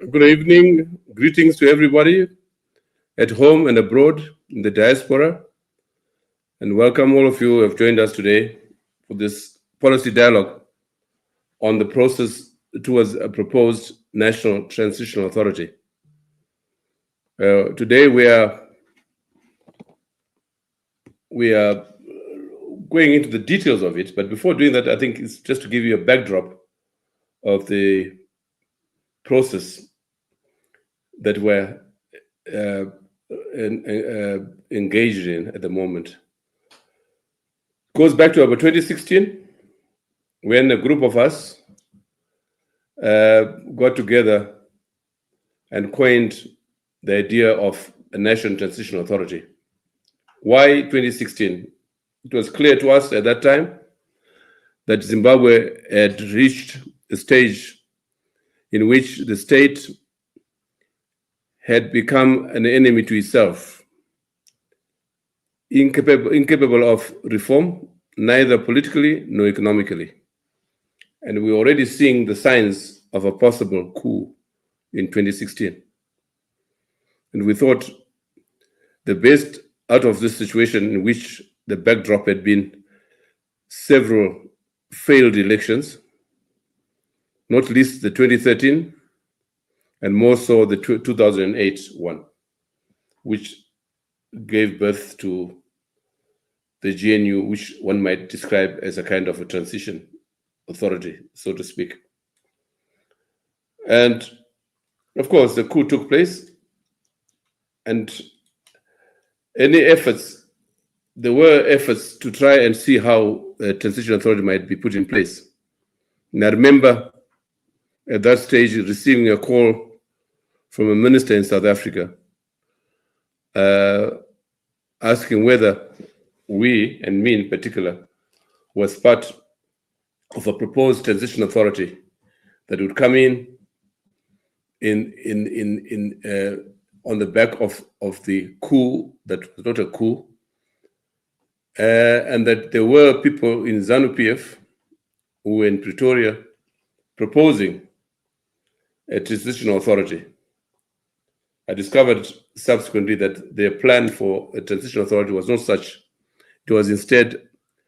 Good evening. Greetings to everybody at home and abroad in the diaspora. And welcome all of you who have joined us today for this policy dialogue on the process towards a proposed National Transitional Authority. Today we are going into the details of it, but before doing that, I think it's just to give you a backdrop of the process that we're engaged in at the moment. It goes back to about 2016, when a group of us got together and coined the idea of a National Transitional Authority. Why 2016? It was clear to us at that time that Zimbabwe had reached a stage in which the state had become an enemy to itself, incapable of reform, neither politically nor economically. And we're already seeing the signs of a possible coup in 2016. And we thought the best out of this situation, in which the backdrop had been several failed elections, not least the 2013, and more so the 2008 one, which gave birth to the GNU, which one might describe as a kind of a transition authority, so to speak. And of course, the coup took place, and there were efforts to try and see how a transition authority might be put in place. And I remember at that stage receiving a call from a minister in South Africa asking whether we, and me in particular, was part of a proposed transition authority that would come in on the back of the coup that was not a coup, and that there were people in ZANU-PF who were in Pretoria proposing a transitional authority. I discovered subsequently that their plan for a transitional authority was not such. It was instead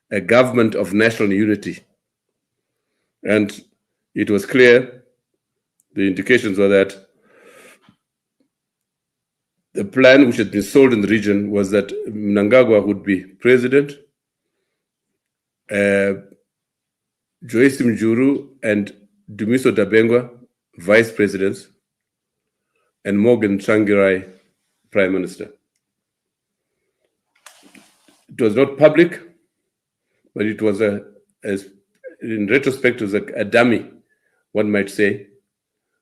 a government of national unity. And it was clear, the indications were that the plan which had been sold in the region was that Mnangagwa would be president, Joyce Mjuru and Dumiso Dabengwa vice presidents, and Morgan Tsvangirai prime minister. It was not public, but it was in retrospect, it was a dummy, one might say,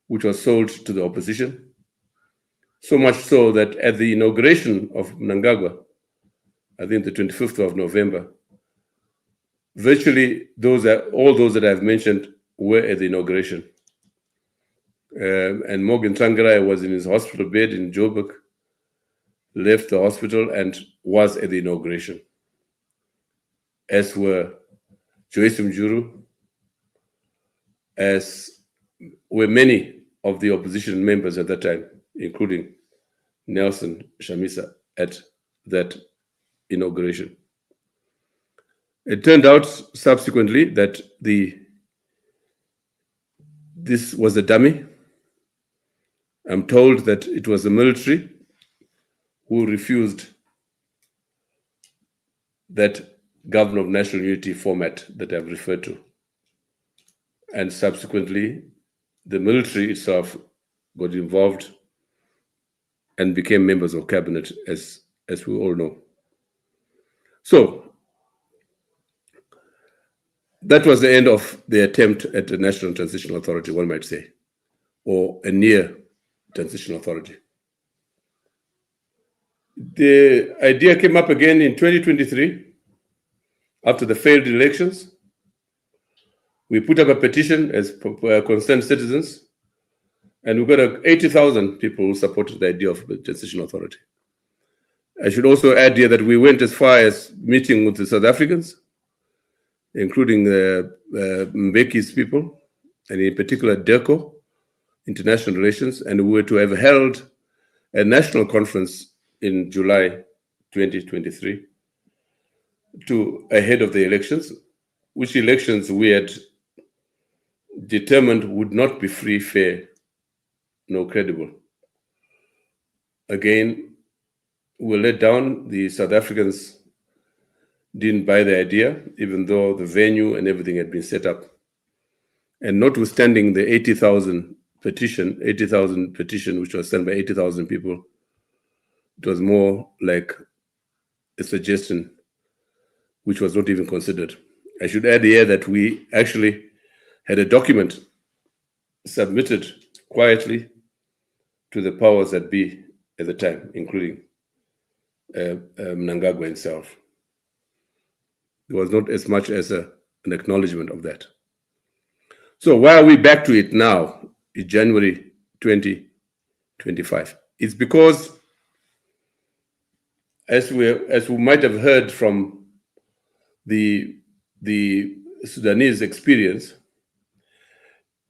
which was sold to the opposition. So much so that at the inauguration of Mnangagwa, I think the 25th of November, virtually all those that I've mentioned were at the inauguration. And Morgan Tsvangirai was in his hospital bed in Joburg, left the hospital and was at the inauguration, as were Joyce Mjuru, as were many of the opposition members at that time, including Nelson Chamisa at that inauguration. It turned out subsequently that this was a dummy. I'm told that it was the military who refused that government of national unity format that I've referred to. And subsequently, the military itself got involved and became members of cabinet, as we all know. So that was the end of the attempt at a National Transitional Authority, one might say, or a near transitional authority. The idea came up again in 2023 after the failed elections. We put up a petition as concerned citizens, and we got 80,000 people who supported the idea of a transitional authority. I should also add here that we went as far as meeting with the South Africans, including Mbeki's people, and in particular DERCO, international relations, and we were to have held a national conference in July 2023 ahead of the elections, which elections we had determined would not be free, fair, nor credible. Again, we were let down. The South Africans didn't buy the idea, even though the venue and everything had been set up. And notwithstanding the 80,000 petition, which was sent by 80,000 people, it was more like a suggestion which was not even considered. I should add here that we actually had a document submitted quietly to the powers that be at the time, including Mnangagwa himself. There was not as much as an acknowledgement of that. So why are we back to it now in January 2025? It's because, as we might have heard from the Sudanese experience,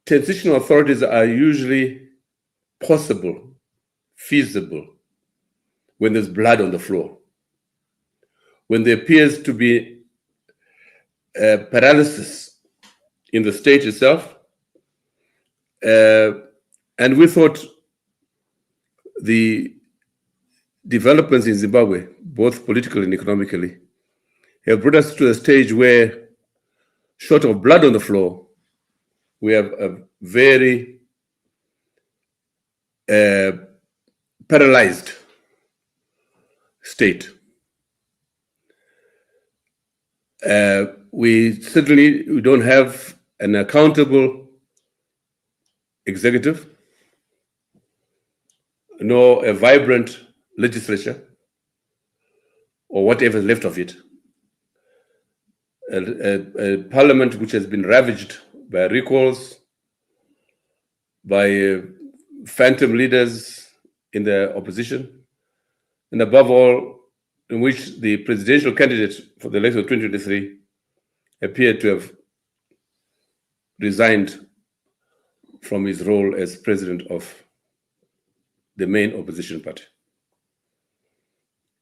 transitional authorities are usually possible, feasible, when there's blood on the floor, when there appears to be paralysis in the state itself. And we thought the developments in Zimbabwe, both politically and economically, have brought us to a stage where, short of blood on the floor, we have a very paralyzed state. We don't have an accountable executive, nor a vibrant legislature, or whatever is left of it. A parliament which has been ravaged by recalls, by phantom leaders in the opposition, and above all, in which the presidential candidate for the election of 2023 appeared to have resigned from his role as president of the main opposition party.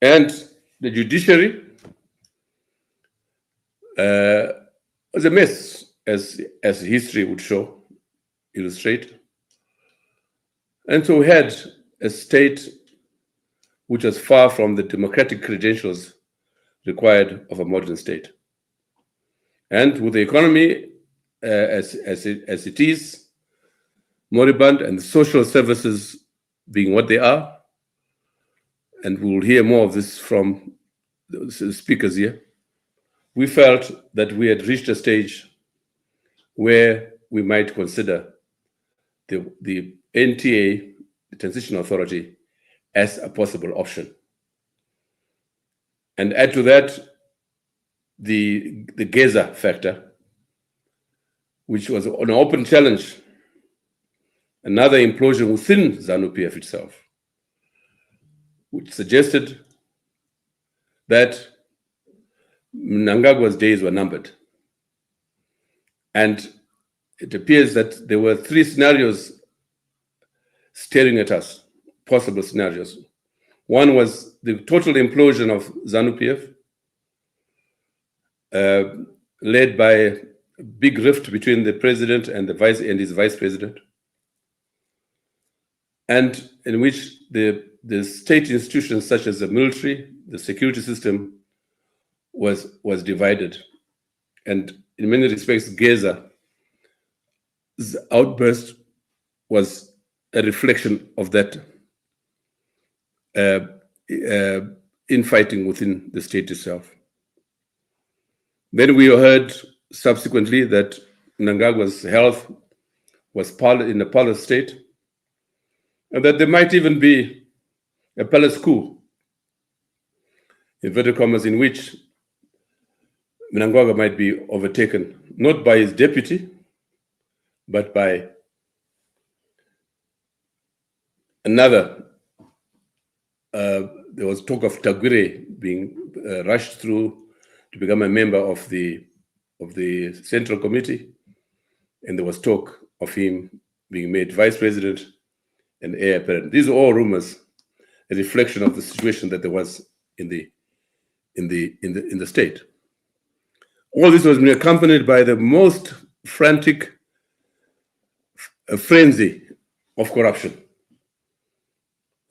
And the judiciary was a mess, as history would illustrate. And so we had a state which was far from the democratic credentials required of a modern state. And with the economy as it is, moribund, and the social services being what they are, and we'll hear more of this from the speakers here, we felt that we had reached a stage where we might consider the NTA, the Transitional Authority, as a possible option. And add to that the Geza factor, which was an open challenge, another implosion within ZANU-PF itself, which suggested that Mnangagwa's days were numbered. And it appears that there were three scenarios staring at us, possible scenarios. One was the total implosion of ZANU-PF, led by a big rift between the president and his vice president, and in which the state institutions such as the military, the security system, was divided. And in many respects, Geza's outburst was a reflection of that infighting within the state itself. Then we heard subsequently that Mnangagwa's health was in a parlous state, and that there might even be a palace coup, inverted commas, in which Mnangagwa might be overtaken, not by his deputy, but by another. There was talk of Tagwire being rushed through to become a member of the Central Committee, and there was talk of him being made vice president and heir apparent. These are all rumors, a reflection of the situation that there was in the state. All this was being accompanied by the most frantic frenzy of corruption,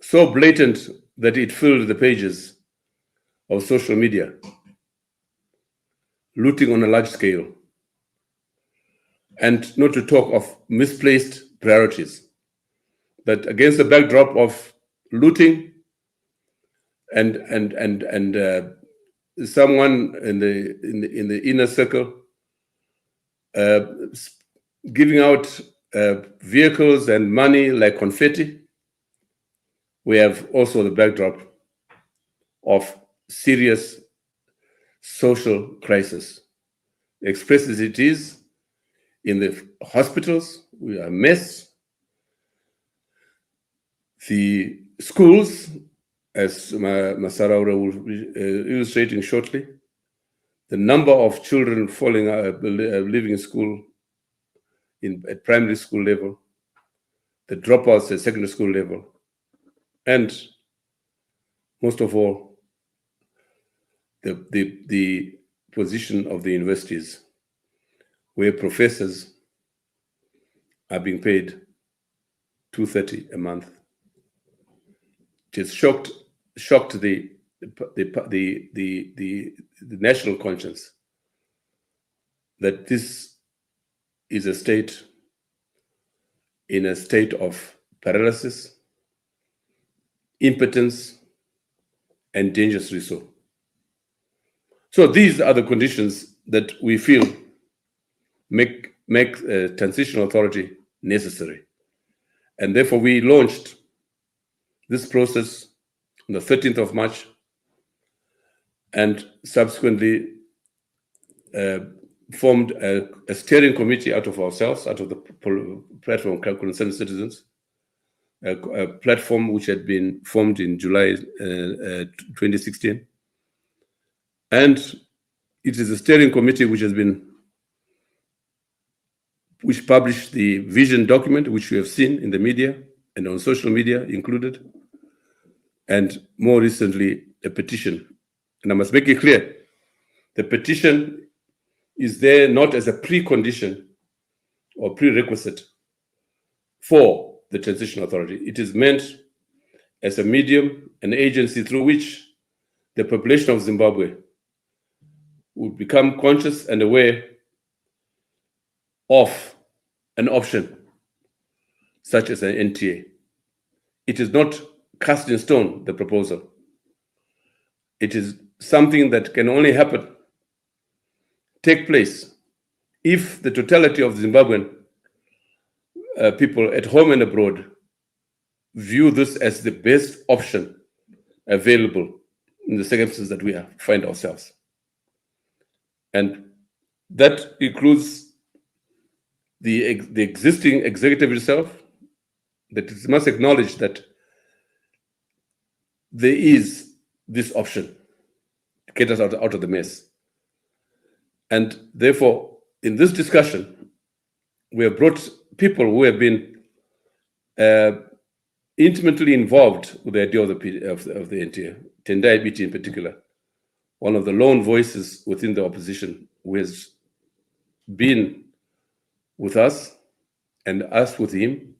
so blatant that it filled the pages of social media, looting on a large scale, and not to talk of misplaced priorities. That against the backdrop of looting and someone in the inner circle giving out vehicles and money like confetti, we have also the backdrop of serious social crisis. Expressed as it is in the hospitals, we are a mess. The schools, as Masaraura will be illustrating shortly, the number of children living in school at primary school level, the dropouts at secondary school level, and most of all, the position of the universities, where professors are being paid $230 a month. It has shocked the national conscience that this is a state in a state of paralysis, impotence, and dangerously so. So these are the conditions that we feel make a transitional authority necessary. And therefore we launched this process on the 13th of March and subsequently formed a steering committee out of ourselves, out of the platform Concerned Citizens, a platform which had been formed in July 2016. And it is a steering committee which published the vision document, which you have seen in the media and on social media included, and more recently, a petition. And I must make it clear, the petition is there not as a precondition or prerequisite for the Transitional Authority. It is meant as a medium, an agency through which the population of Zimbabwe will become conscious and aware of an option such as an NTA. It is not cast in stone, the proposal. It is something that can only take place, if the totality of Zimbabwean people at home and abroad view this as the best option available in the circumstances that we find ourselves. And that includes the existing executive itself, that it must acknowledge that there is this option to get us out of the mess. And therefore, in this discussion, we have brought people who have been intimately involved with the idea of the NTA, Tendai Biti in particular, one of the lone voices within the opposition, who has been with us and us with him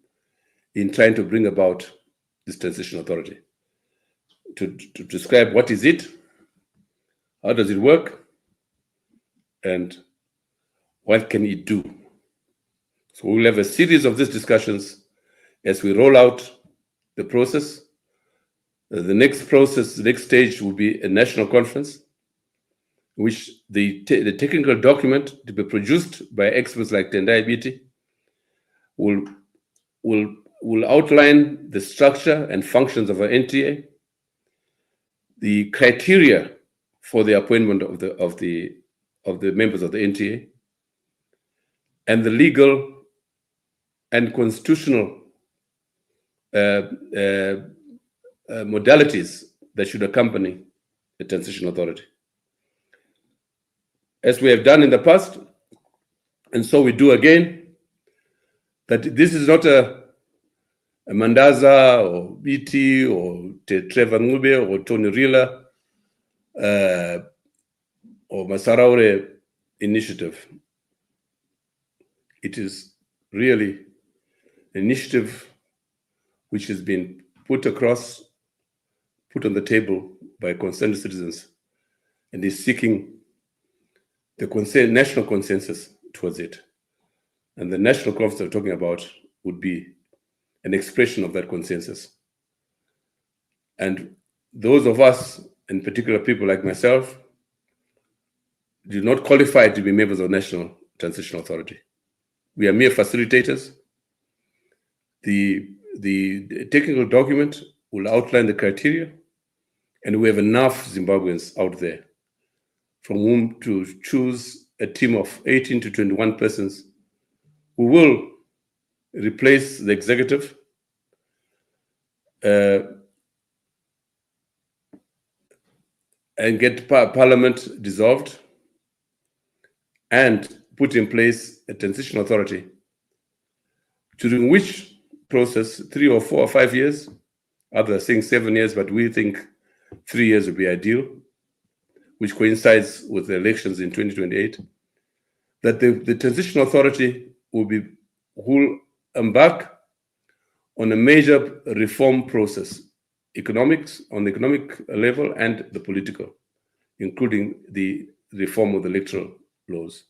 in trying to bring about this transitional authority. To describe what is it, how does it work, and what can it do. So we'll have a series of these discussions as we roll out the process. The next stage will be a national conference, which the technical document to be produced by experts like Tendai Biti will outline the structure and functions of an NTA, the criteria for the appointment of the members of the NTA, and the legal and constitutional modalities that should accompany the transitional authority. As we have done in the past, and so we do again, that this is not a Mandaza or BT or Trevor Ngube or Tony Rila or Masaraure initiative. It is really an initiative which has been put on the table by concerned citizens, and is seeking the national consensus towards it. And the national conference we're talking about would be an expression of that consensus. And those of us, in particular people like myself, do not qualify to be members of the National Transitional Authority. We are mere facilitators. The technical document will outline the criteria, and we have enough Zimbabweans out there from whom to choose a team of 18 to 21 persons who will replace the executive and get parliament dissolved and put in place a transitional authority, during which process 3 or 4 or 5 years, others are saying 7 years, but we think 3 years would be ideal, which coincides with the elections in 2028, that the transitional authority will embark on a major reform process, on the economic level and the political, including the reform of the electoral laws,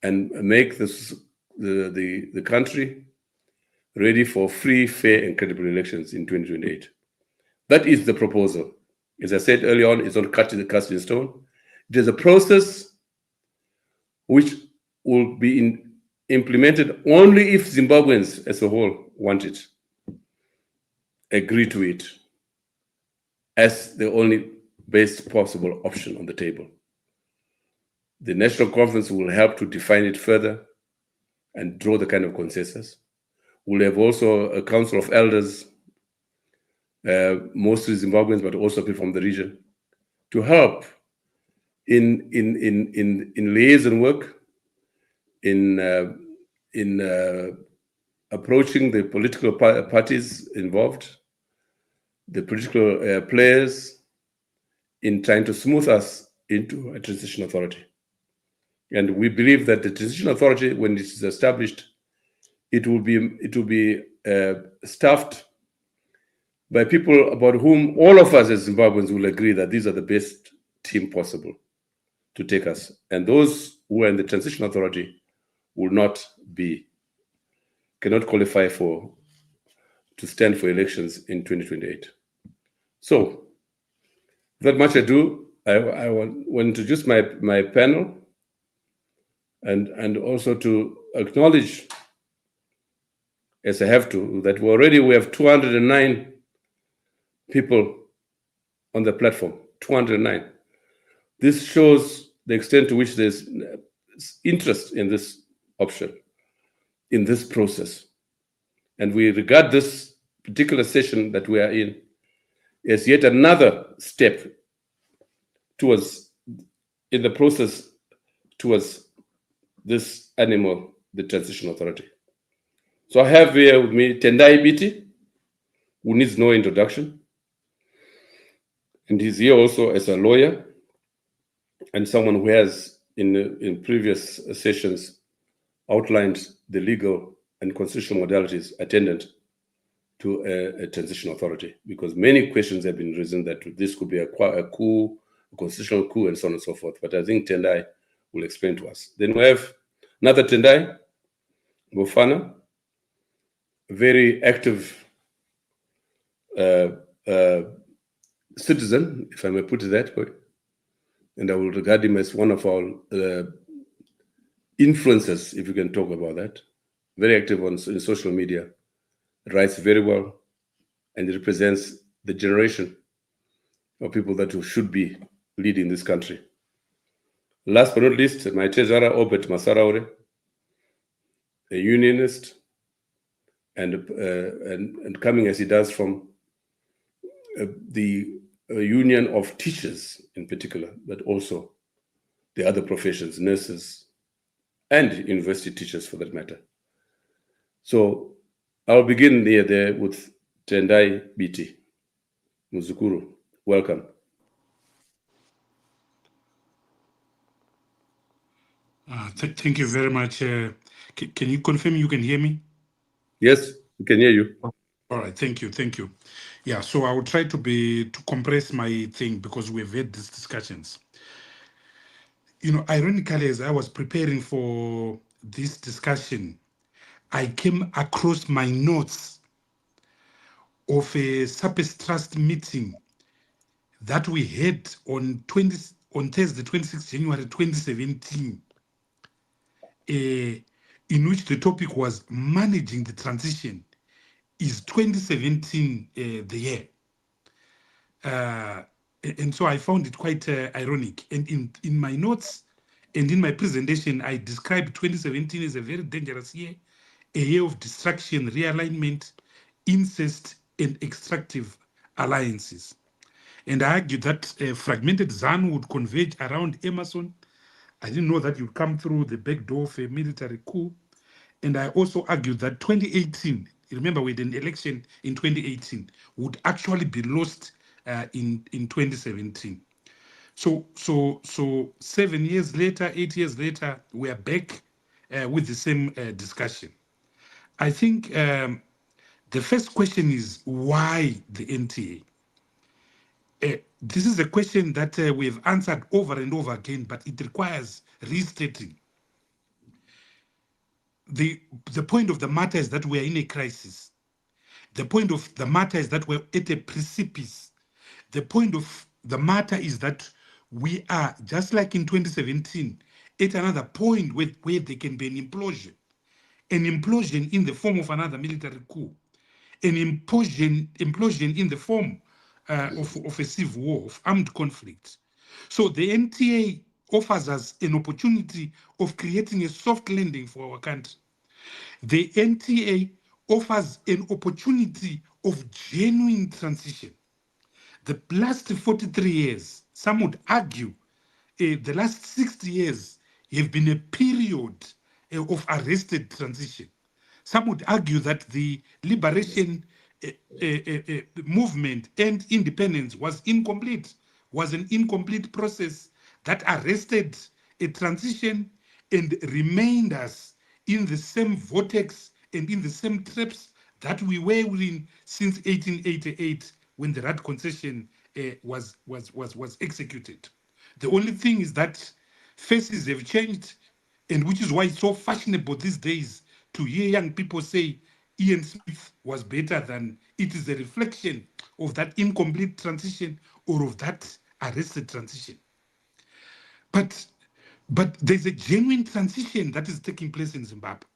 and make the country ready for free, fair, and credible elections in 2028. That is the proposal. As I said earlier on, it's not cast in stone. It is a process which will be implemented only if Zimbabweans as a whole want it, agree to it as the only best possible option on the table. The National Conference will help to define it further and draw the kind of consensus. We'll have also a council of elders, mostly Zimbabweans, but also people from the region, to help in liaison work, in approaching the political parties involved, the political players, in trying to smooth us into a transition authority. And we believe that the transition authority, when it is established, it will be staffed by people about whom all of us as Zimbabweans will agree that these are the best team possible to take us. And those who are in the transition authority cannot qualify to stand for elections in 2028. So, without much ado, I want to introduce my panel and also to acknowledge, as I have to, that we have 209 people on the platform, 209. This shows the extent to which there's interest in this option, in this process. And we regard this particular session that we are in as yet another step in the process towards this animal, the Transition Authority. So I have here with me Tendai Biti, who needs no introduction. And he's here also as a lawyer and someone who has, in previous sessions, outlined the legal and constitutional modalities attendant to a transition authority, because many questions have been risen that this could be a coup, a constitutional coup, and so on and so forth. But I think Tendai will explain to us. Then we have another Tendai, Bofana, a very active citizen, if I may put it that way. And I will regard him as one of our influencers, if you can talk about that. Very active in social media, writes very well, and it represents the generation of people that should be leading this country. Last but not least, my treasurer, Obert Masaraure, a unionist, and coming as he does from the union of teachers in particular, but also the other professions, nurses, and university teachers for that matter. So I'll begin there with Tendai BT. Muzukuru, welcome. Thank you very much. Can you confirm you can hear me? Yes, we can hear you. All right, thank you, thank you. Yeah, so I will try to compress my thing because we've had these discussions. Ironically, as I was preparing for this discussion, I came across my notes of a SAPES Trust meeting that we had on Thursday, 26 January 2017, in which the topic was managing the transition. Is 2017 the year? And so I found it quite ironic. And in my notes and in my presentation, I described 2017 as a very dangerous year, a year of destruction, realignment, incest, and extractive alliances. And I argued that fragmented ZANU would converge around Emerson. I didn't know that you'd come through the back door of a military coup. And I also argued that 2018, remember we had an election in 2018, would actually be lost in 2017. So 7 years later, 8 years later, we are back with the same discussion. I think the first question is why the NTA? This is a question that we have answered over and over again, but it requires restating. The point of the matter is that we are in a crisis. The point of the matter is that we're at a precipice. The point of the matter is that we are, just like in 2017, at another point where there can be an implosion in the form of another military coup, an implosion in the form of a civil war, of armed conflict. So the NTA offers us an opportunity of creating a soft landing for our country. The NTA offers an opportunity of genuine transition. The last 43 years, some would argue, the last 60 years have been a period of arrested transition. Some would argue that the liberation movement and independence was incomplete, was an incomplete process that arrested a transition and remained us in the same vortex and in the same traps that we were in since 1888 when the Rat concession was executed. The only thing is that faces have changed, and which is why it's so fashionable these days to hear young people say Ian Smith was better than. It is a reflection of that incomplete transition or of that arrested transition. But there's a genuine transition that is taking place in Zimbabwe.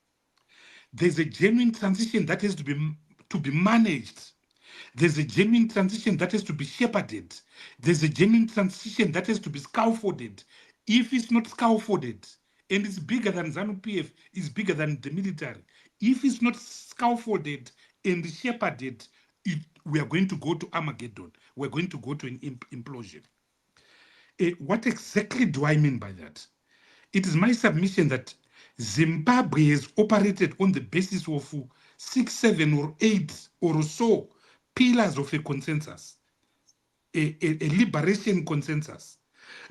There's a genuine transition that has to be managed. There's a genuine transition that has to be shepherded. There's a genuine transition that has to be scaffolded. If it's not scaffolded, and it's bigger than ZANU-PF, it's bigger than the military. If it's not scaffolded and shepherded, we are going to go to Armageddon. We're going to go to an implosion. What exactly do I mean by that? It is my submission that Zimbabwe has operated on the basis of 6, 7, or 8 or so pillars of a consensus, a liberation consensus.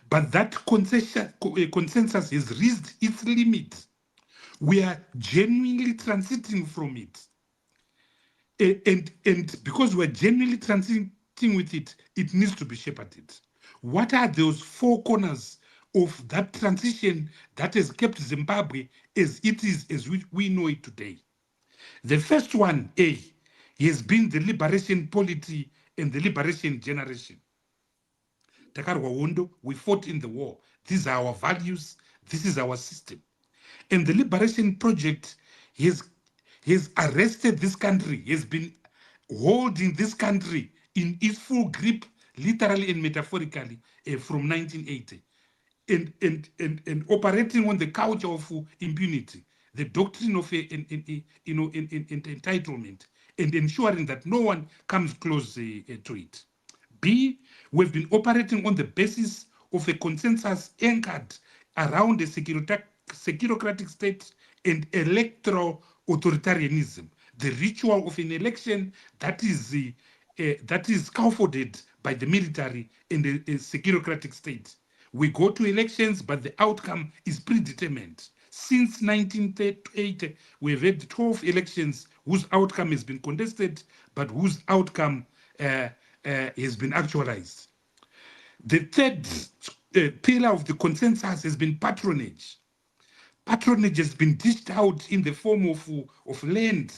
But that consensus has reached its limit. We are genuinely transiting from it. And because we're genuinely transiting with it, it needs to be shepherded. What are those four corners of that transition that has kept Zimbabwe as it is, as we know it today? The first one, A, has been the liberation polity and the liberation generation. Takarwa Wondo, we fought in the war. These are our values. This is our system. And the liberation project has arrested this country, has been holding this country in its full grip, literally and metaphorically, from 1980. And operating on the culture of impunity, the doctrine of entitlement, and ensuring that no one comes close to it. B, we've been operating on the basis of a consensus anchored around a securocratic state and electoral authoritarianism, the ritual of an election that is scaffolded by the military and a securocratic state. We go to elections, but the outcome is predetermined. Since 1980, we've had 12 elections whose outcome has been contested, but whose outcome has been actualized. The third pillar of the consensus has been patronage. Patronage has been dished out in the form of land,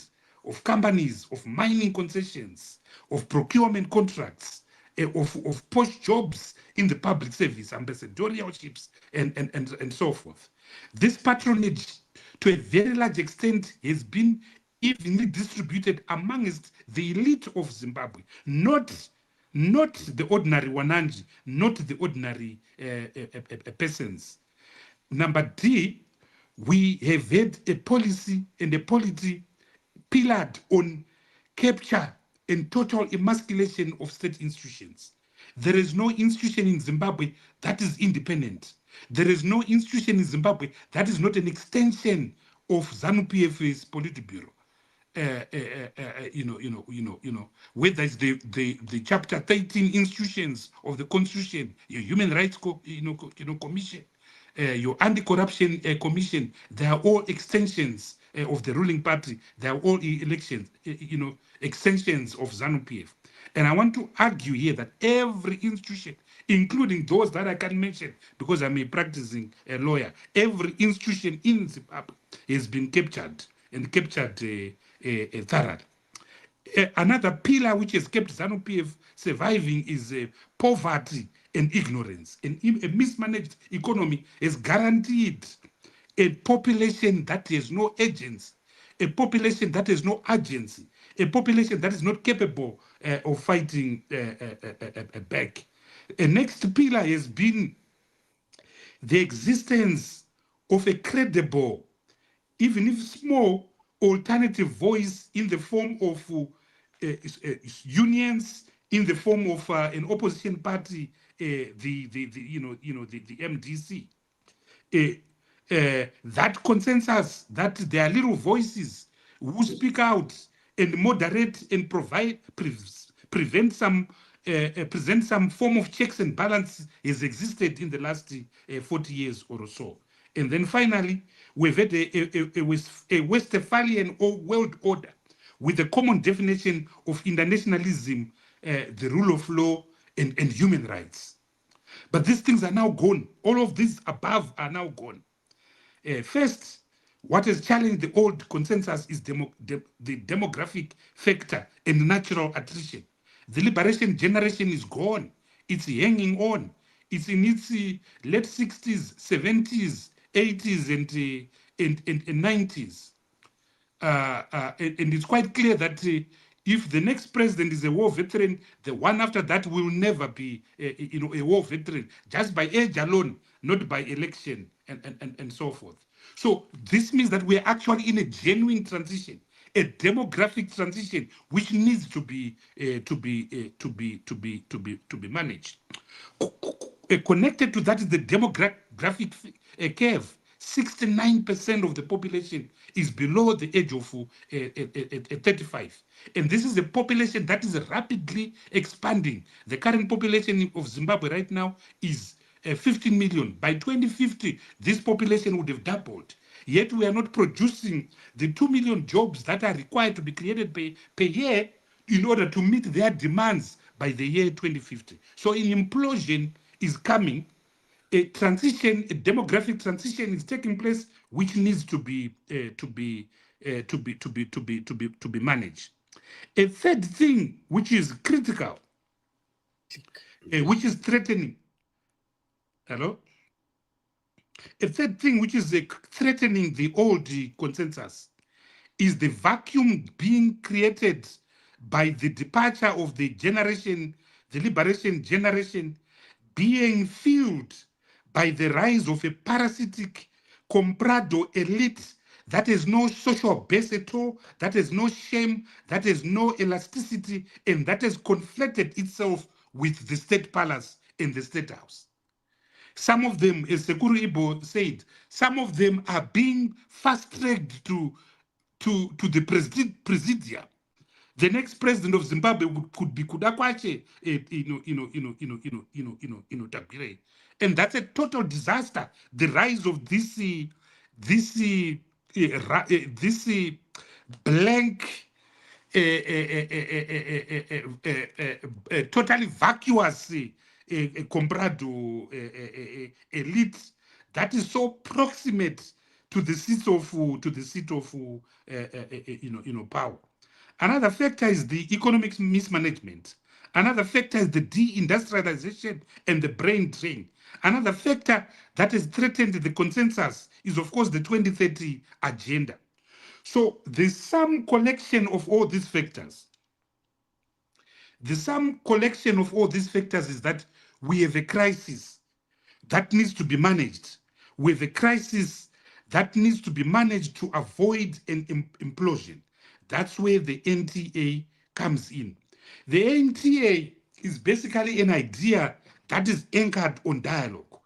of companies, of mining concessions, of procurement contracts, of post jobs in the public service, ambassadorialships, and so forth. This patronage, to a very large extent, has been evenly distributed amongst the elite of Zimbabwe, not the ordinary Wananji, not the ordinary persons. Number D, we have had a policy and a polity pillared on capture and total emasculation of state institutions. There is no institution in Zimbabwe that is independent. There is no institution in Zimbabwe that is not an extension of ZANU-PF's Politburo. Whether it's the Chapter 13 institutions of the Constitution, your Human Rights Commission, your Anti-Corruption Commission, they are all extensions of the ruling party. They are all elections, extensions of ZANU-PF. And I want to argue here that every institution, including those that I can mention, because I'm a practicing lawyer, every institution in Zimbabwe has been captured and captured thoroughly. Another pillar which has kept ZANU-PF surviving is poverty and ignorance. And a mismanaged economy has guaranteed a population that has no agency, a population that has no agency, a population that is not capable of fighting back. A next pillar has been the existence of a credible, even if small, alternative voice in the form of unions, in the form of an opposition party, the MDC. That consensus that there are little voices who speak out and moderate and present some form of checks and balances has existed in the last 40 years or so. And then finally, we've had a Westphalian or world order with a common definition of internationalism, the rule of law, and human rights. But these things are now gone. All of these above are now gone. First, what has challenged the old consensus is the demographic factor and natural attrition. The liberation generation is gone. It's hanging on. It's in its late 60s, 70s, 80s, and 90s. And it's quite clear that if the next president is a war veteran, the one after that will never be a war veteran, just by age alone, not by election and so forth. So this means that we are actually in a genuine transition, a demographic transition, which needs to be managed. Connected to that is the demographic curve. 69% of the population is below the age of 35. And this is a population that is rapidly expanding. The current population of Zimbabwe right now is 15 million. By 2050, this population would have doubled. Yet we are not producing the 2 million jobs that are required to be created per year in order to meet their demands by the year 2050. So an implosion is coming. A demographic transition is taking place, which needs to be managed. A third thing which is critical, which is threatening. Hello. A third thing which is threatening the old consensus is the vacuum being created by the departure of the liberation generation, being filled by the rise of a parasitic comprado elite that has no social base at all, that has no shame, that has no elasticity, and that has conflicted itself with the state palace and the state house. Some of them, as Sekuru Ibo said, some of them are being fast-tracked to to the presidium. The next president of Zimbabwe could be Kudakwache, Tabire. And that's a total disaster. The rise of this blank, totally vacuous comprado elite that is so proximate to the seat of power. Another factor is the economic mismanagement. Another factor is the deindustrialization and the brain drain. Another factor that has threatened the consensus is, of course, the 2030 agenda. So the sum collection of all these factors, is that we have a crisis that needs to be managed. We have a crisis that needs to be managed to avoid an implosion. That's where the NTA comes in. The NTA is basically an idea that is anchored on dialogue.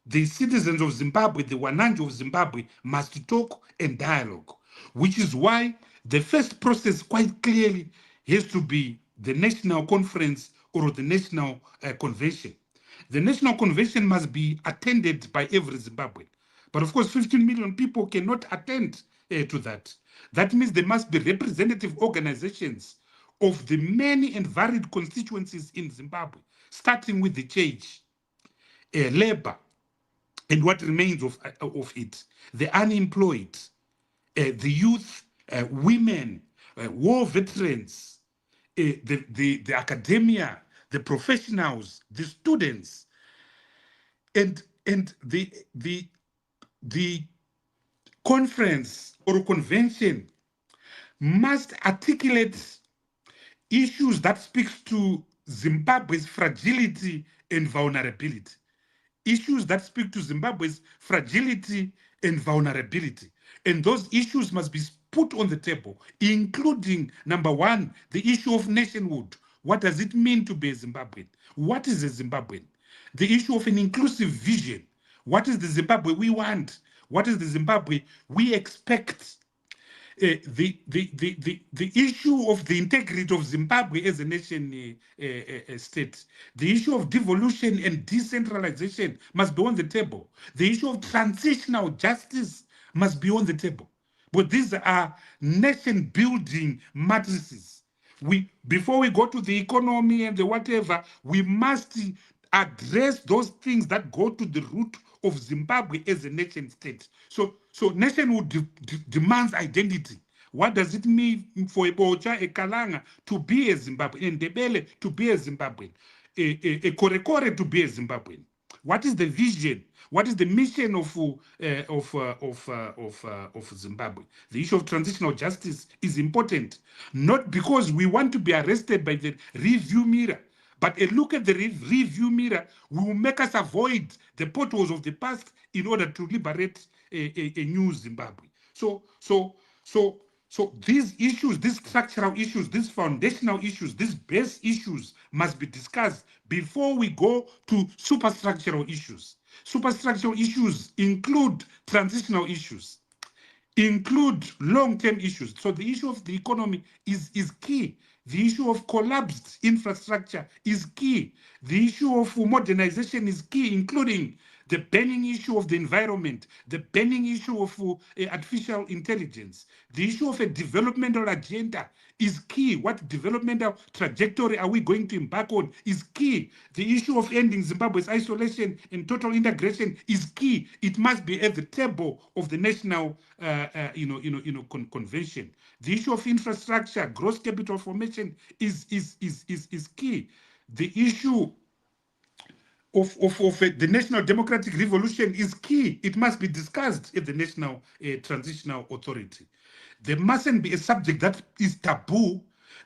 The citizens of Zimbabwe, the Wananchi of Zimbabwe, must talk and dialogue, which is why the first process quite clearly has to be the national conference or the national convention. The national convention must be attended by every Zimbabwean. But of course, 15 million people cannot attend to that. That means there must be representative organizations of the many and varied constituencies in Zimbabwe, starting with the church, labor, and what remains of it, the unemployed, the youth, women, war veterans, the academia, the professionals, the students, and the conference or convention must articulate issues that speaks to Zimbabwe's fragility and vulnerability. Issues that speak to Zimbabwe's fragility and vulnerability. And those issues must be put on the table, including, number one, the issue of nationhood. What does it mean to be a Zimbabwean? What is a Zimbabwean? The issue of an inclusive vision. What is the Zimbabwe we want? What is the Zimbabwe we expect? The issue of the integrity of Zimbabwe as a nation state, the issue of devolution and decentralization must be on the table. The issue of transitional justice must be on the table. But these are nation building matrices. Before we go to the economy and the whatever, we must address those things that go to the root of Zimbabwe as a nation state. So nationhood demands identity. What does it mean for a Bocha, a Kalanga to be a Zimbabwean, and Ndebele to be a Zimbabwean, a Korekore to be a Zimbabwean? What is the vision? What is the mission of Zimbabwe? The issue of transitional justice is important, not because we want to be arrested by the review mirror, but a look at the review mirror will make us avoid the potholes of the past in order to liberate a new Zimbabwe. So these issues, these structural issues, these foundational issues, these base issues must be discussed before we go to superstructural issues. Superstructural issues include transitional issues, include long-term issues. So the issue of the economy is key. The issue of collapsed infrastructure is key. The issue of modernization is key, including the burning issue of the environment, the burning issue of artificial intelligence. The issue of a developmental agenda is key. What developmental trajectory are we going to embark on is key. The issue of ending Zimbabwe's isolation and total integration is key. It must be at the table of the national convention. The issue of infrastructure, gross capital formation is key. The issue of the National Democratic Revolution is key. It must be discussed at the National Transitional Authority. There mustn't be a subject that is taboo.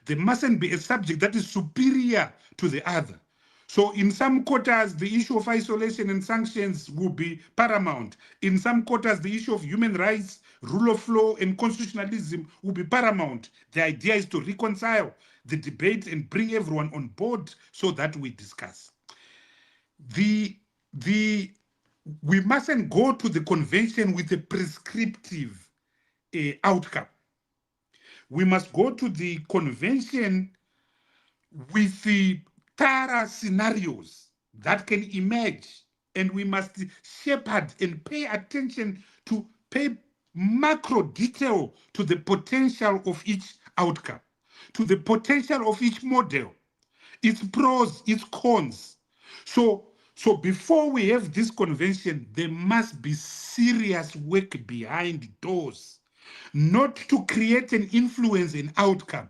There mustn't be a subject that is superior to the other. So in some quarters, the issue of isolation and sanctions will be paramount. In some quarters, the issue of human rights, rule of law, and constitutionalism will be paramount. The idea is to reconcile the debate and bring everyone on board so that we discuss. We mustn't go to the convention with a prescriptive outcome. We must go to the convention with the thorough scenarios that can emerge, and we must shepherd and pay attention to pay macro detail to the potential of each outcome, to the potential of each model, its pros, its cons. So before we have this convention, there must be serious work behind doors, not to create an influence and outcome,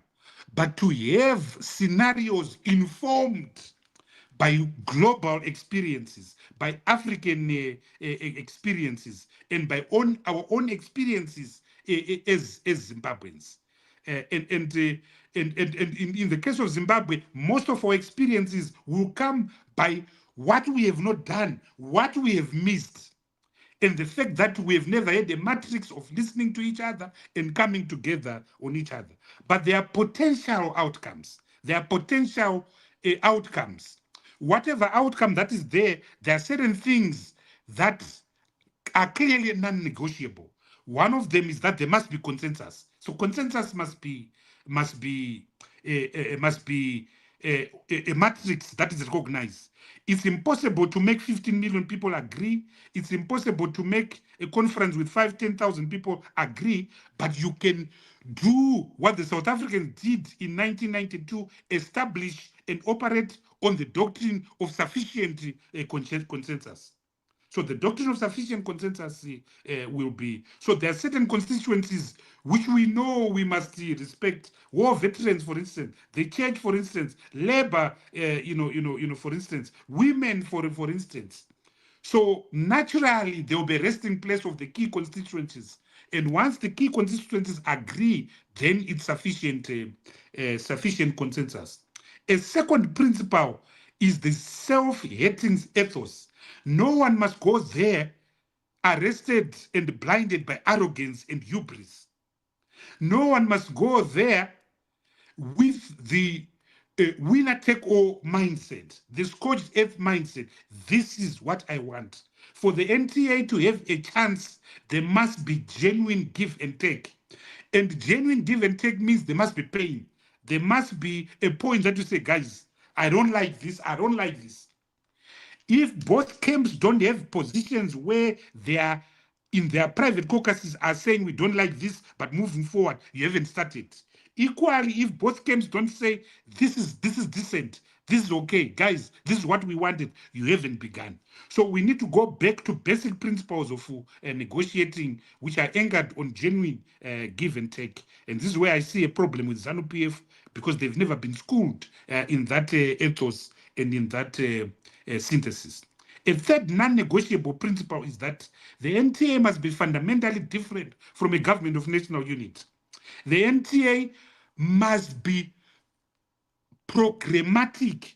but to have scenarios informed by global experiences, by African experiences, and by our own experiences as Zimbabweans. And in the case of Zimbabwe, most of our experiences will come by what we have not done, what we have missed, and the fact that we have never had a matrix of listening to each other and coming together on each other. But there are potential outcomes. There are potential outcomes. Whatever outcome that is there, there are certain things that are clearly non-negotiable. One of them is that there must be consensus. So consensus must be a matrix that is recognized. It's impossible to make 15 million people agree. It's impossible to make a conference with 10,000 people agree, but you can do what the South Africans did in 1992, establish and operate on the doctrine of sufficient consensus. So the doctrine of sufficient consensus will be. So there are certain constituencies which we know we must respect. War veterans, for instance, the church, for instance, labor, for instance, women, for instance. So naturally, there will be a resting place of the key constituencies. And once the key constituencies agree, then it's sufficient consensus. A second principle is the self-hating ethos. No one must go there arrested and blinded by arrogance and hubris. No one must go there with the winner-take-all mindset, the scorched earth mindset. This is what I want. For the NTA to have a chance, there must be genuine give and take. And genuine give and take means there must be pain. There must be a point that you say, guys, I don't like this, I don't like this. If both camps don't have positions where they are in their private caucuses are saying we don't like this, but moving forward, you haven't started. Equally, if both camps don't say this is decent, this is okay, guys, this is what we wanted, you haven't begun. So we need to go back to basic principles of negotiating, which are anchored on genuine give and take. And this is where I see a problem with ZANU-PF, because they've never been schooled in that ethos and in that synthesis. A third non-negotiable principle is that the NTA must be fundamentally different from a government of national unity. The NTA must be programmatic.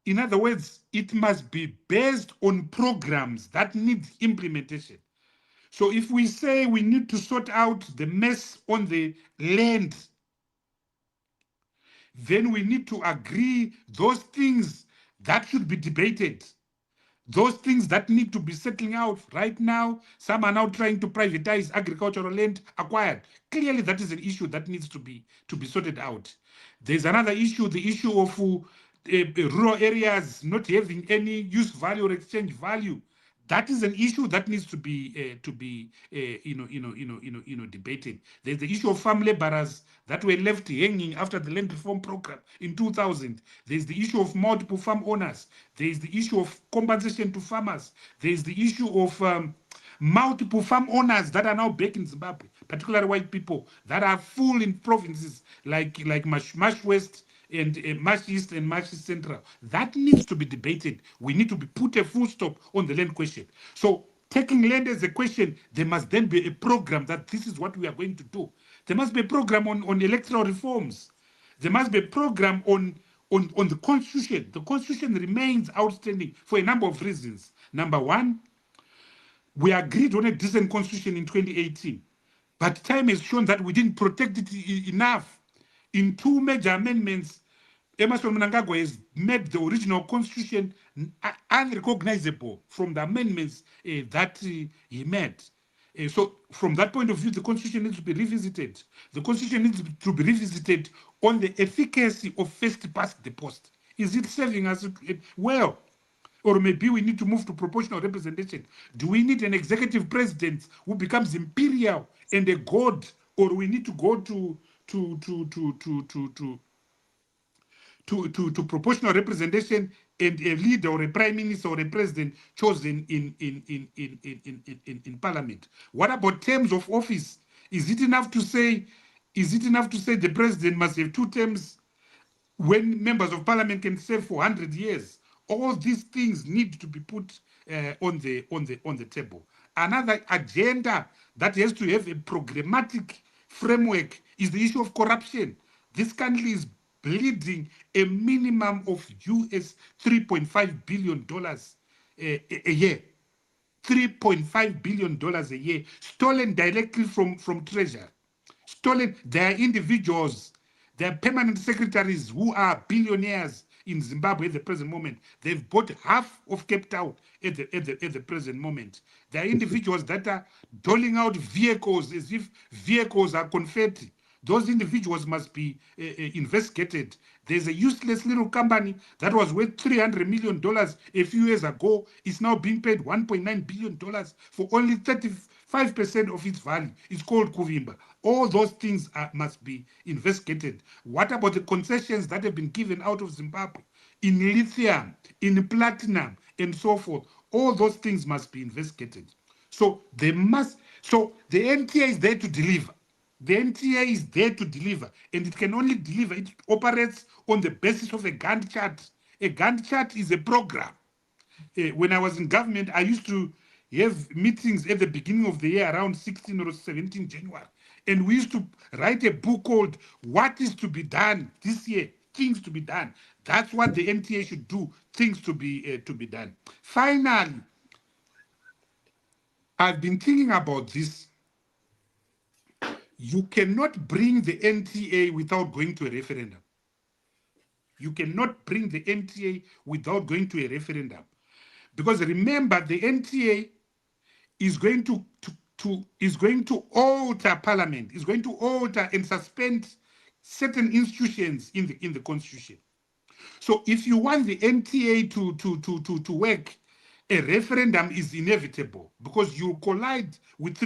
In other words, it must be based on programs that need implementation. So if we say we need to sort out the mess on the land, then we need to agree those things that should be debated. Those things that need to be settling out right now. Some are now trying to privatize agricultural land acquired. Clearly, that is an issue that needs to be sorted out. There's another issue, the issue of rural areas not having any use value or exchange value. That is an issue that needs to be debated. There's the issue of farm laborers that were left hanging after the land reform program in 2000. There's the issue of multiple farm owners. There's the issue of compensation to farmers. There's the issue of multiple farm owners that are now back in Zimbabwe, particularly white people that are full in provinces like Marsh West and Marsh East and Marsh Central. That needs to be debated. We need to put a full stop on the land question. So taking land as a question, there must then be a program that this is what we are going to do. There must be a program on electoral reforms. There must be a program on the constitution. The constitution remains outstanding for a number of reasons. Number one, we agreed on a decent constitution in 2018, but time has shown that we didn't protect it enough. In two major amendments, Emerson Mnangagwa has made the original constitution unrecognizable from the amendments that he made. So from that point of view, the constitution needs to be revisited. The constitution needs to be revisited on the efficacy of first past the post. Is it serving us well? Or maybe we need to move to proportional representation. Do we need an executive president who becomes imperial and a god, or we need to go to proportional representation and a leader or a prime minister or a president chosen in parliament? What about terms of office? Is it enough to say the president must have 2 terms when members of parliament can serve for 100 years? All these things need to be put on the table. Another agenda that has to have a programmatic framework is the issue of corruption. This country is bleeding a minimum of US $3.5 billion a year. $3.5 billion a year, stolen directly from treasury. Stolen. There are individuals, there are permanent secretaries who are billionaires in Zimbabwe at the present moment. They've bought half of Cape Town at the present moment. There are individuals that are doling out vehicles as if vehicles are confetti. Those individuals must be investigated. There's a useless little company that was worth $300 million a few years ago. It's now being paid $1.9 billion for only 35% of its value. It's called Kuvimba. All those things must be investigated. What about the concessions that have been given out of Zimbabwe in lithium, in platinum, and so forth? All those things must be investigated. So the NTA is there to deliver. The NTA is there to deliver, and it can only deliver. It operates on the basis of a Gantt chart. A Gantt chart is a program. When I was in government, I used to have meetings at the beginning of the year around 16 or 17 January. And we used to write a book called What is to be Done this year, things to be done. That's what the NTA should do, things to be done. Finally, I've been thinking about this. You cannot bring the NTA without going to a referendum. You cannot bring the NTA without going to a referendum. Because remember, the NTA is going to alter parliament, is going to alter and suspend certain institutions in the constitution. So if you want the NTA to work, a referendum is inevitable because you collide with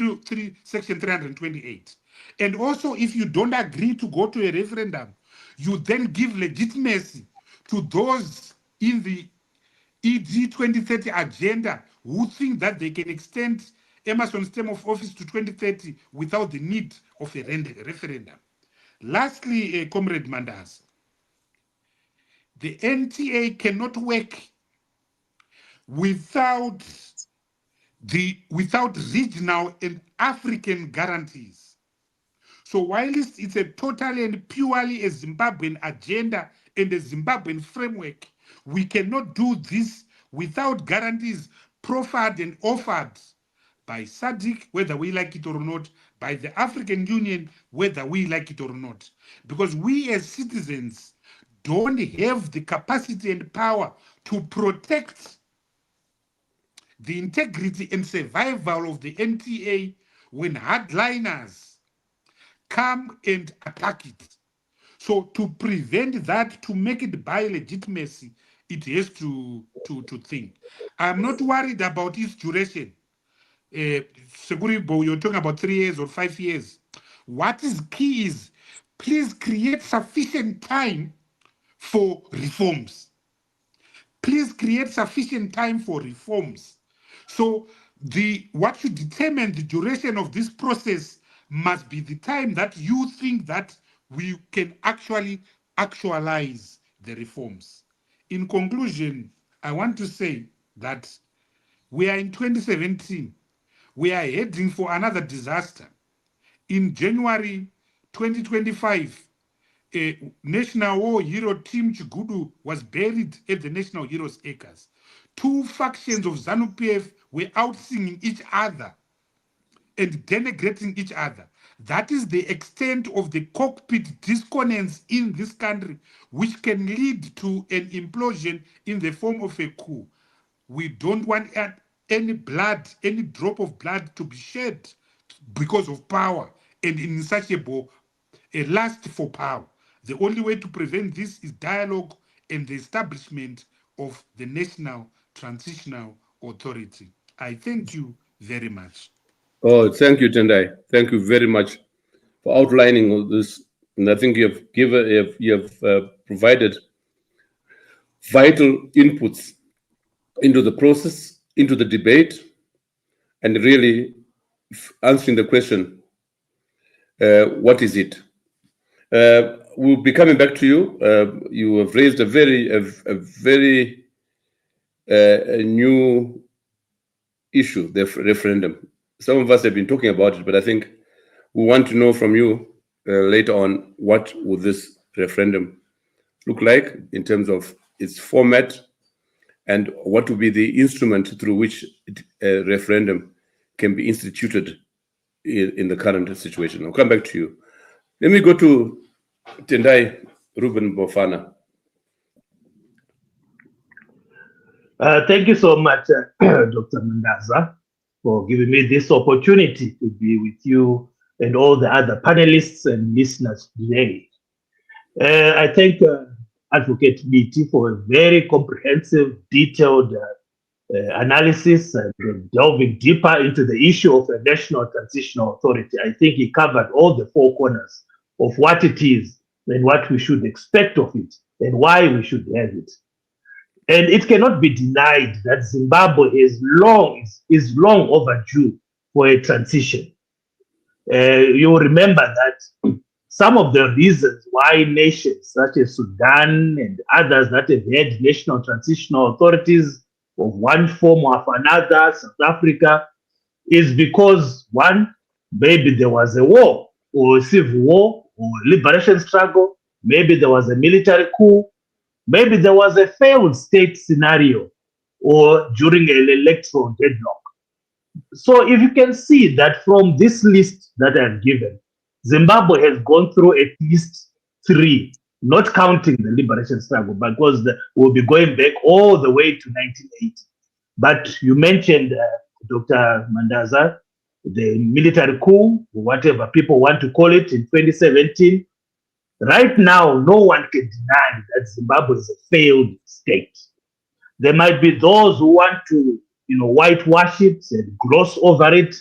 Section 328. And also, if you don't agree to go to a referendum, you then give legitimacy to those in the ED 2030 agenda who think that they can extend Emerson's term of office to 2030 without the need of a referendum. Lastly, Comrade Mandas, the NTA cannot work without regional and African guarantees. So while it's a totally and purely a Zimbabwean agenda and a Zimbabwean framework, we cannot do this without guarantees proffered and offered by SADC, whether we like it or not, by the African Union, whether we like it or not. Because we as citizens don't have the capacity and power to protect the integrity and survival of the NTA when hardliners come and attack it. So to prevent that, to make it by legitimacy, it has to think. I'm not worried about its duration. Seguribo, you're talking about 3 years or 5 years. What is key is, please create sufficient time for reforms. Please create sufficient time for reforms. So what should determine the duration of this process must be the time that you think that we can actually actualize the reforms. In conclusion, I want to say that we are in 2017. We are heading for another disaster. In January 2025, a National War hero Tim Chigudu was buried at the National Heroes Acres. 2 factions of ZANU-PF were out singing each other and denigrating each other. That is the extent of the cockpit disconnects in this country, which can lead to an implosion in the form of a coup. We don't want any blood, any drop of blood to be shed because of power and insatiable a lust for power. The only way to prevent this is dialogue and the establishment of the National Transitional Authority. I thank you very much. Oh, thank you, Tendai. Thank you very much for outlining all this. And I think you have provided vital inputs into the process, into the debate, and really answering the question, what is it? We'll be coming back to you. You have raised a very new issue, the referendum. Some of us have been talking about it, but I think we want to know from you later on, what would this referendum look like in terms of its format, and what would be the instrument through which a referendum can be instituted in the current situation. I'll come back to you. Let me go to Tendai Ruben Bofana. Thank you so much, Dr. Mandaza, for giving me this opportunity to be with you and all the other panelists and listeners today. I thank Advocate BT for a very comprehensive, detailed analysis and delving deeper into the issue of a National Transitional Authority. I think he covered all the four corners of what it is and what we should expect of it and why we should have it. And it cannot be denied that Zimbabwe is long overdue for a transition. You will remember that some of the reasons why nations such as Sudan and others that have had national transitional authorities of one form or another, South Africa, is because, one, maybe there was a war or a civil war or liberation struggle, maybe there was a military coup, maybe there was a failed state scenario or during an electoral deadlock. So if you can see that from this list that I've given, Zimbabwe has gone through at least three, not counting the liberation struggle, because we'll be going back all the way to 1980. But you mentioned, Dr. Mandaza, the military coup, whatever people want to call it, in 2017. Right now, no one can deny that Zimbabwe is a failed state. There might be those who want to, whitewash it and gloss over it,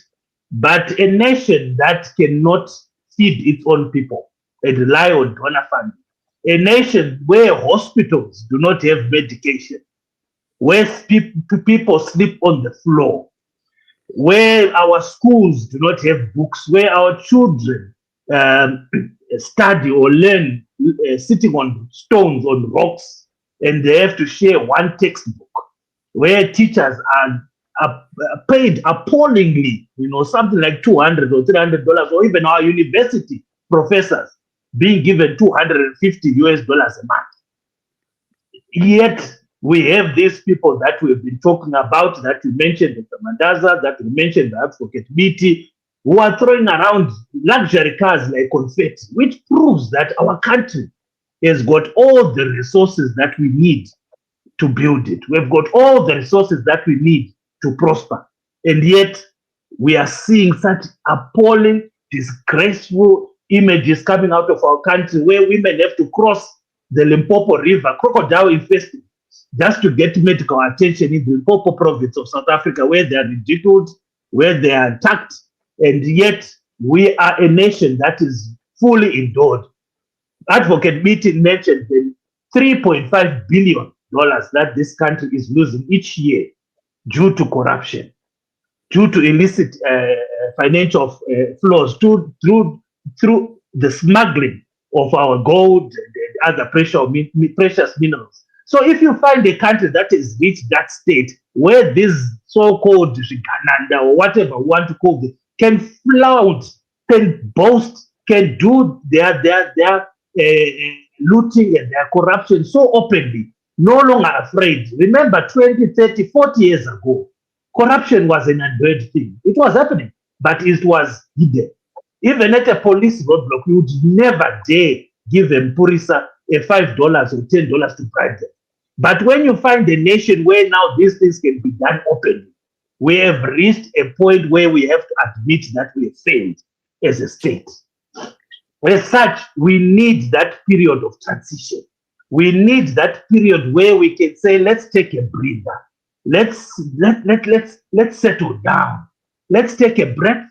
but a nation that cannot feed its own people and rely on donor funding, a nation where hospitals do not have medication, where people sleep on the floor, where our schools do not have books, where our children study or learn sitting on stones, on rocks, and they have to share one textbook, where teachers are paid appallingly, something like $200 or $300, or even our university professors being given $250 a month. Yet we have these people that we've been talking about, that we mentioned, Dr. Mandaza, that we mentioned, Advocate BT, who are throwing around luxury cars like confetti, which proves that our country has got all the resources that we need to build it. We've got all the resources that we need to prosper. And yet we are seeing such appalling, disgraceful images coming out of our country, where women have to cross the Limpopo River, crocodile infested, just to get medical attention in the Limpopo province of South Africa, where they are ridiculed, where they are attacked. And yet we are a nation that is fully endowed. Advocate Meeting mentioned the $3.5 billion that this country is losing each year due to corruption, due to illicit financial flows, through the smuggling of our gold and other precious minerals. So if you find a country that has reached that state where this so-called Gananda or whatever we want to call it can flout, can boast, can do their looting and their corruption so openly, no longer afraid. Remember 20, 30, 40 years ago, corruption was an unheard thing. It was happening, but it was hidden. Even at a police roadblock, you would never dare give them Purisa a $5 or $10 to bribe them. But when you find a nation where now these things can be done openly, We have reached a point where we have to admit that we have failed as a state. As such, we need that period of transition. We need that period where we can say, let's take a breather. Let's settle down. Let's take a breath.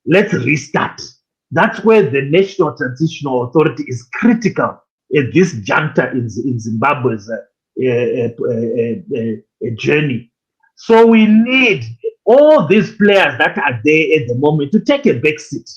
Let's restart. That's where the National Transitional Authority is critical at this juncture in Zimbabwe's journey. So we need all these players that are there at the moment to take a back seat.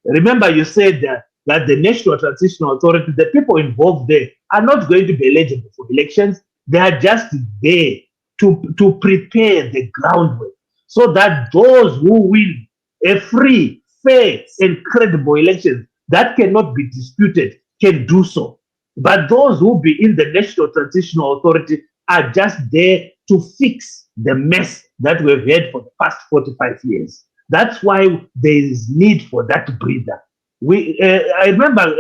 Remember, you said that the National Transitional Authority, the people involved there, are not going to be eligible for elections. They are just there to prepare the groundwork so that those who win a free, fair, and credible election that cannot be disputed can do so. But those who be in the National Transitional Authority are just there to fix the mess that we've had for the past 45 years. That's why there is need for that breather. I remember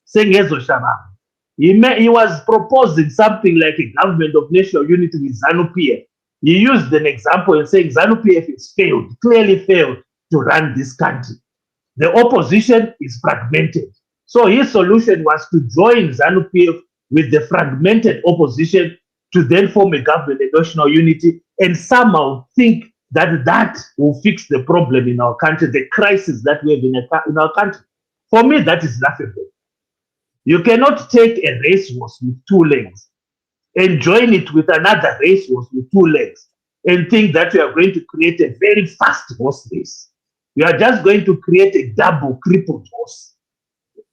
Sengezo Shabang. He was proposing something like a government of national unity with ZANU-PF. He used an example and saying ZANU-PF has failed, clearly failed to run this country. The opposition is fragmented. So his solution was to join ZANU-PF with the fragmented opposition to then form a government of national unity and somehow think that will fix the problem in our country, the crisis that we have in our country. For me, that is laughable. You cannot take a racehorse with two legs and join it with another racehorse with two legs and think that you are going to create a very fast horse race. You are just going to create a double crippled horse.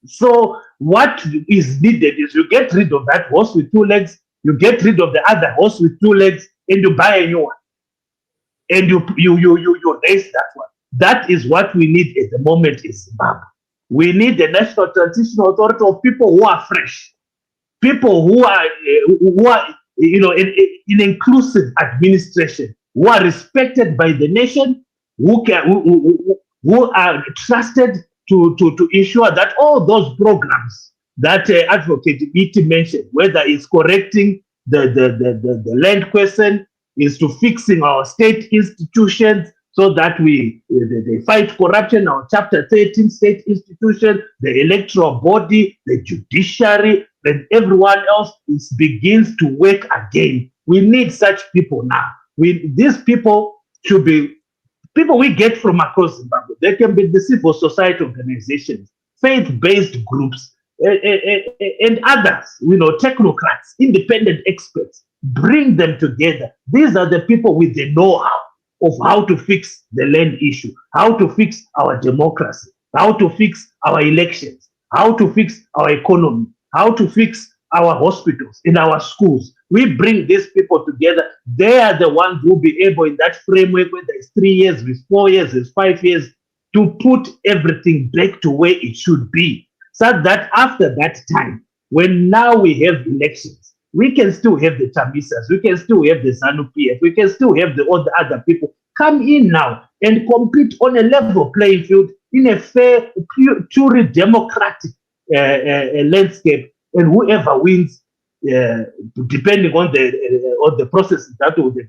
So what is needed is you get rid of that horse with two legs, you get rid of the other horse with two legs, and you buy a new one. And you raise that one. That is what we need at the moment in Zimbabwe. We need a National Transitional Authority of people who are fresh, people who are in inclusive administration, who are respected by the nation, who are trusted to ensure that all those programs that Advocate Biti mentioned, whether it's correcting the land question, is to fixing our state institutions so that they fight corruption, our Chapter 13 state institution, the electoral body, the judiciary, and everyone else begins to work again. We need such people now. These people should be people we get from across Zimbabwe. They can be the civil society organizations, faith-based groups, and others, technocrats, independent experts. Bring them together. These are the people with the know-how of how to fix the land issue, how to fix our democracy, how to fix our elections, how to fix our economy, how to fix our hospitals, in our schools. We bring these people together. They are the ones who will be able in that framework, whether it's 3 years, it's 4 years, it's 5 years, to put everything back to where it should be. So that after that time, when now we have elections, we can still have the Tamisas, we can still have the ZANU-PF, we can still have all the other people come in now and compete on a level playing field in a fair, purely democratic landscape, and whoever wins, depending on the processes that will be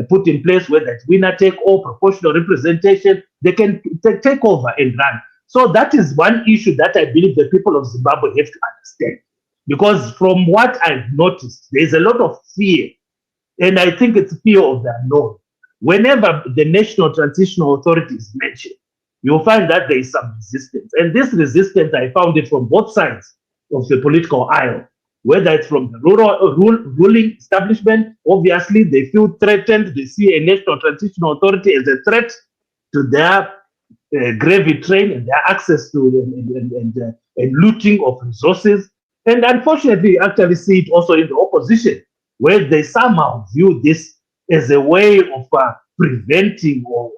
put in place, whether it's winner take all, proportional representation, they can take over and run. So that is one issue that I believe the people of Zimbabwe have to understand. Because from what I've noticed, there's a lot of fear, and I think it's fear of the unknown. Whenever the National Transitional Authority is mentioned, you'll find that there is some resistance. And this resistance, I found it from both sides of the political aisle, whether it's from the ruling establishment. Obviously, they feel threatened. They see a National Transitional Authority as a threat to their gravy train and their access to and looting of resources. And unfortunately, actually see it also in the opposition, where they somehow view this as a way of preventing or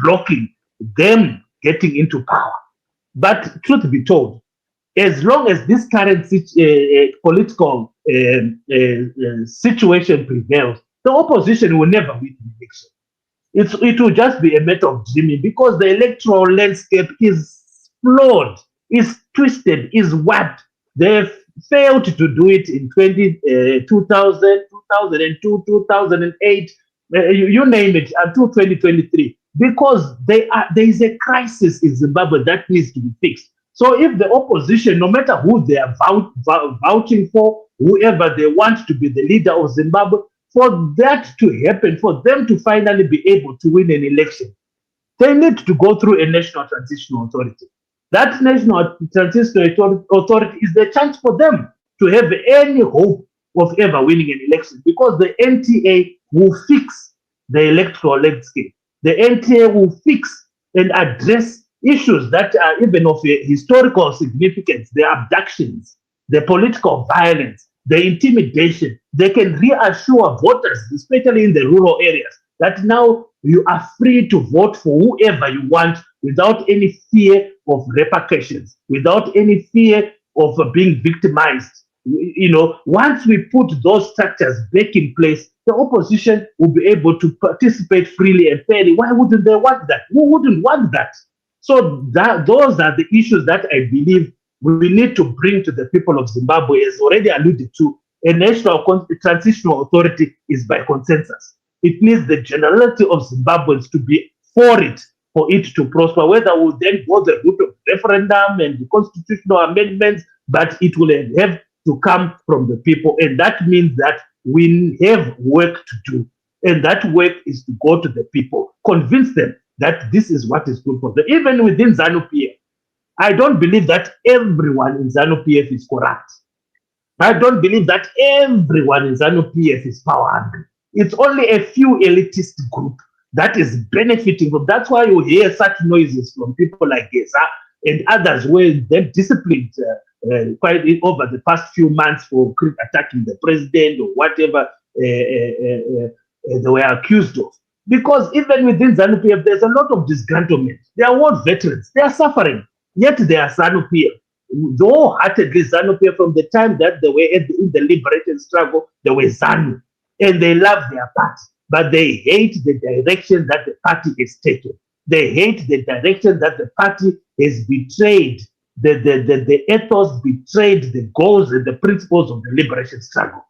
blocking them getting into power. But truth be told, as long as this current political situation prevails, the opposition will never win an election. It will just be a matter of dreaming, because the electoral landscape is flawed, is twisted, is warped. They failed to do it in 2000, 2002, 2008. you name it, until 2023, because there is a crisis in Zimbabwe that needs to be fixed. So if the opposition, no matter who they are vouching for, whoever they want to be the leader of Zimbabwe, for that to happen, for them to finally be able to win an election, they need to go through a National Transitional Authority. That National Transitional Authority is the chance for them to have any hope of ever winning an election, because the NTA will fix the electoral landscape. The NTA will fix and address issues that are even of a historical significance, the abductions, the political violence, the intimidation. They can reassure voters, especially in the rural areas, that now you are free to vote for whoever you want without any fear of repercussions, without any fear of being victimized. Once we put those structures back in place, the opposition will be able to participate freely and fairly. Why wouldn't they want that? Who wouldn't want that? So those are the issues that I believe we need to bring to the people of Zimbabwe. As already alluded to, a National Transitional Authority is by consensus. It needs the generality of Zimbabweans to be for it to prosper. Whether we'll then go the route of referendum and the constitutional amendments, but it will have to come from the people. And that means that we have work to do. And that work is to go to the people, convince them that this is what is good for them. Even within ZANU-PF, I don't believe that everyone in ZANU-PF is corrupt. I don't believe that everyone in ZANU-PF is power hungry. It's only a few elitist group that is benefiting from. That's why you hear such noises from people like Geza and others were then disciplined quite over the past few months for attacking the president or whatever they were accused of. Because even within ZANU-PF, there's a lot of disgruntlement. They are war veterans. They are suffering, yet they are ZANU-PF. Wholeheartedly ZANU-PF from the time that they were in the liberation struggle, they were ZANU. And they love their party, but they hate the direction that the party is taking. They hate the direction that the party has betrayed, the ethos, betrayed the goals and the principles of the liberation struggle.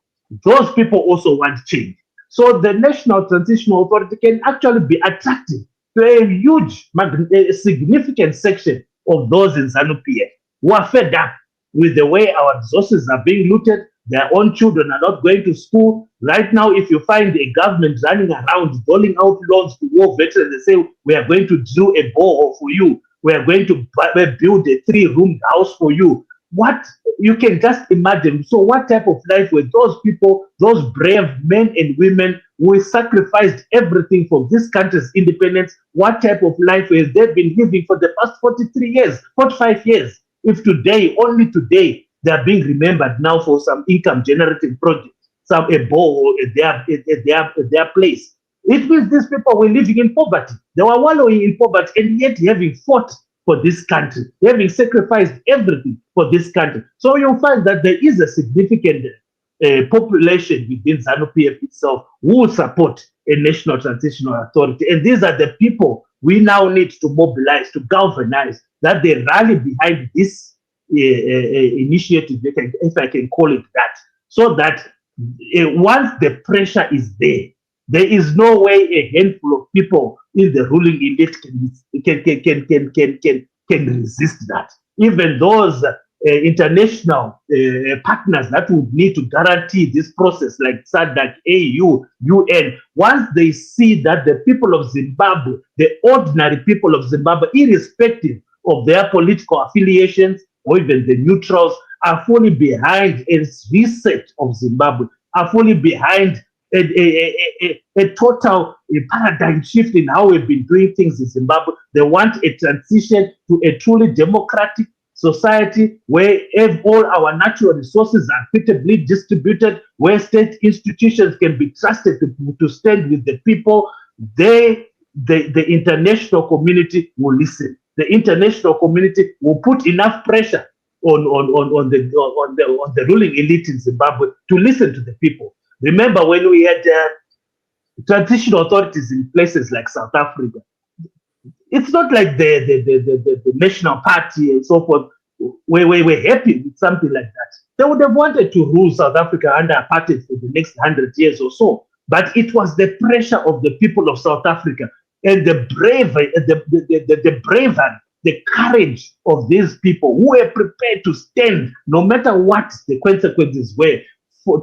Those people also want change. So the National Transitional Authority can actually be attractive to a huge, significant section of those in ZANU-PF who are fed up with the way our resources are being looted. Their own children are not going to school. Right now, if you find a government running around doling out loans to war veterans, they say, we are going to drill a borehole for you. We are going to build a 3-room house for you. What you can just imagine. So what type of life were those people, those brave men and women who sacrificed everything for this country's independence? What type of life have they been living for the past 43 years, 45 years? If today, only today, they are being remembered now for some income generating project, a borehole at their place. It means these people were living in poverty. They were wallowing in poverty, and yet having fought for this country, having sacrificed everything for this country. So you'll find that there is a significant population within ZANU-PF itself who support a National Transitional Authority. And these are the people we now need to mobilize, to galvanize, that they rally behind this initiative, if I can call it that, so that once the pressure is there, there is no way a handful of people in the ruling elite can resist that. Even those international partners that would need to guarantee this process, like SADC, AU, UN, once they see that the people of Zimbabwe, the ordinary people of Zimbabwe, irrespective of their political affiliations, or even the neutrals, are fully behind a reset of Zimbabwe, are fully behind a total paradigm shift in how we've been doing things in Zimbabwe. They want a transition to a truly democratic society where all our natural resources are equitably distributed, where state institutions can be trusted to stand with the people. The international community will listen. The international community will put enough pressure on the ruling elite in Zimbabwe to listen to the people. Remember when we had transitional authorities in places like South Africa, it's not like the National Party and so forth were happy with something like that. They would have wanted to rule South Africa under apartheid for the next 100 years or so. but it was the pressure of the people of South Africa and the bravery, the courage of these people who were prepared to stand no matter what the consequences were,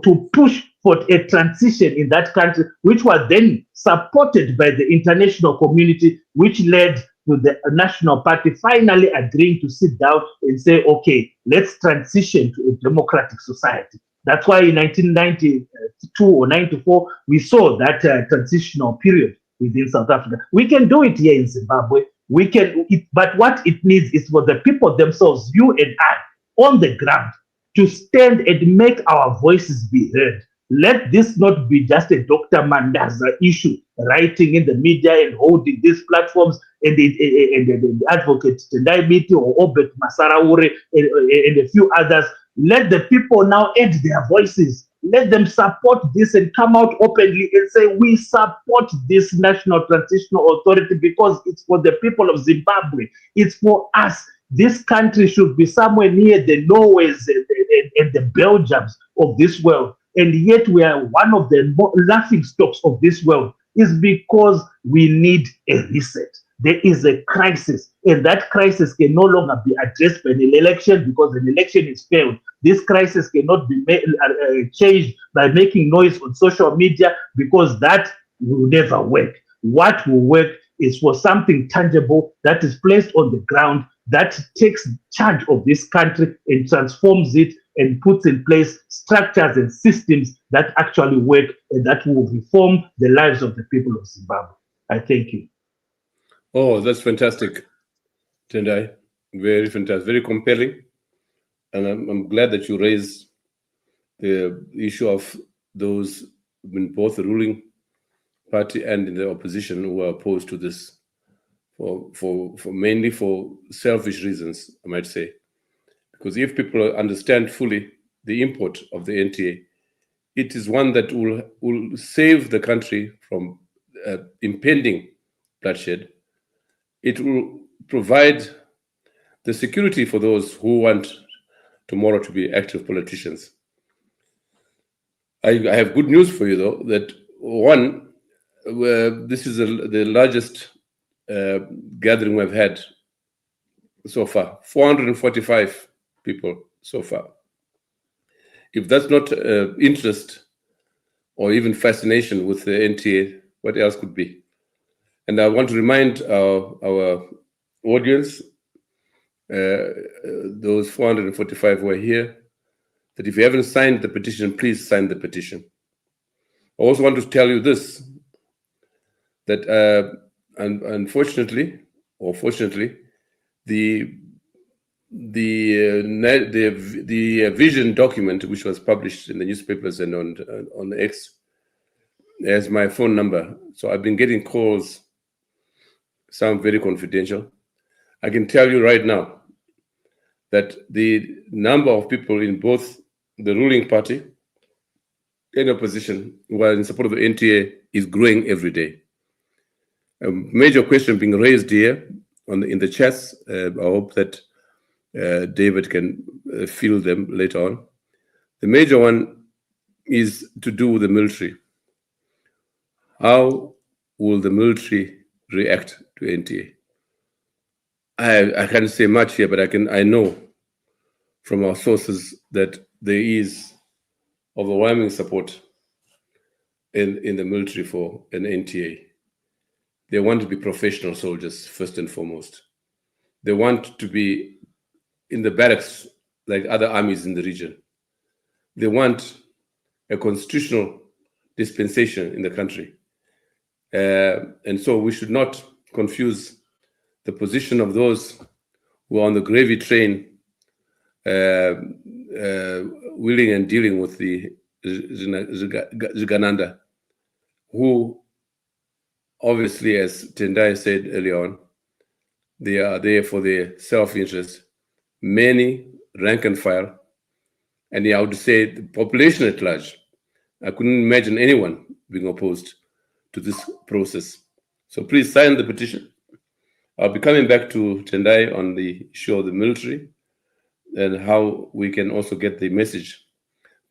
to push for a transition in that country, which was then supported by the international community, which led to the National Party finally agreeing to sit down and say, okay, let's transition to a democratic society. That's why in 1992 or 94, we saw that transitional period within South Africa. We can do it here in Zimbabwe. We can, but what it needs is for the people themselves, you and I, on the ground, to stand and make our voices be heard. Let this not be just a Dr. Mandaza issue, writing in the media and holding these platforms and the advocate Tendai Biti or Obet Masaraure and a few others. Let the people now add their voices. Let them support this and come out openly and say, we support this National Transitional Authority because it's for the people of Zimbabwe. It's for us. This country should be somewhere near the Norways and the Belgiums of this world. And yet we are one of the laughing stocks of this world. Is because we need a reset. There is a crisis, and that crisis can no longer be addressed by an election because an election is failed. This crisis cannot be changed by making noise on social media because that will never work. What will work is for something tangible that is placed on the ground, that takes charge of this country and transforms it and puts in place structures and systems that actually work and that will reform the lives of the people of Zimbabwe. I thank you. Oh, that's fantastic, Tendai. Very fantastic, very compelling. And I'm glad that you raised the issue of those in both the ruling party and in the opposition who are opposed to this for mainly for selfish reasons, I might say. Because if people understand fully the import of the NTA, it is one that will save the country from impending bloodshed. It will provide the security for those who want tomorrow to be active politicians. I have good news for you, though, that one, this is the largest gathering we've had so far, 445 people so far. If that's not interest or even fascination with the NTA, what else could be? And I want to remind our audience, those 445 who are here, that if you haven't signed the petition, please sign the petition. I also want to tell you this, that unfortunately, or fortunately, the vision document, which was published in the newspapers and on X, has my phone number. So I've been getting calls, some very confidential. I can tell you right now that the number of people in both the ruling party and opposition who are in support of the NTA is growing every day. A major question being raised here in the chats. I hope that David can field them later on. The major one is to do with the military. How will the military react to NTA? I can't say much here, but I know from our sources that there is overwhelming support in the military for an NTA. They want to be professional soldiers, first and foremost. They want to be in the barracks like other armies in the region. They want a constitutional dispensation in the country. And so we should not confuse the position of those who are on the gravy train, willing and dealing with the Zigananda, who obviously, as Tendai said earlier on, they are there for their self-interest. Many rank and file, and I would say the population at large. I couldn't imagine anyone being opposed to this process. So please sign the petition. I'll be coming back to Tendai on the issue of the military and how we can also get the message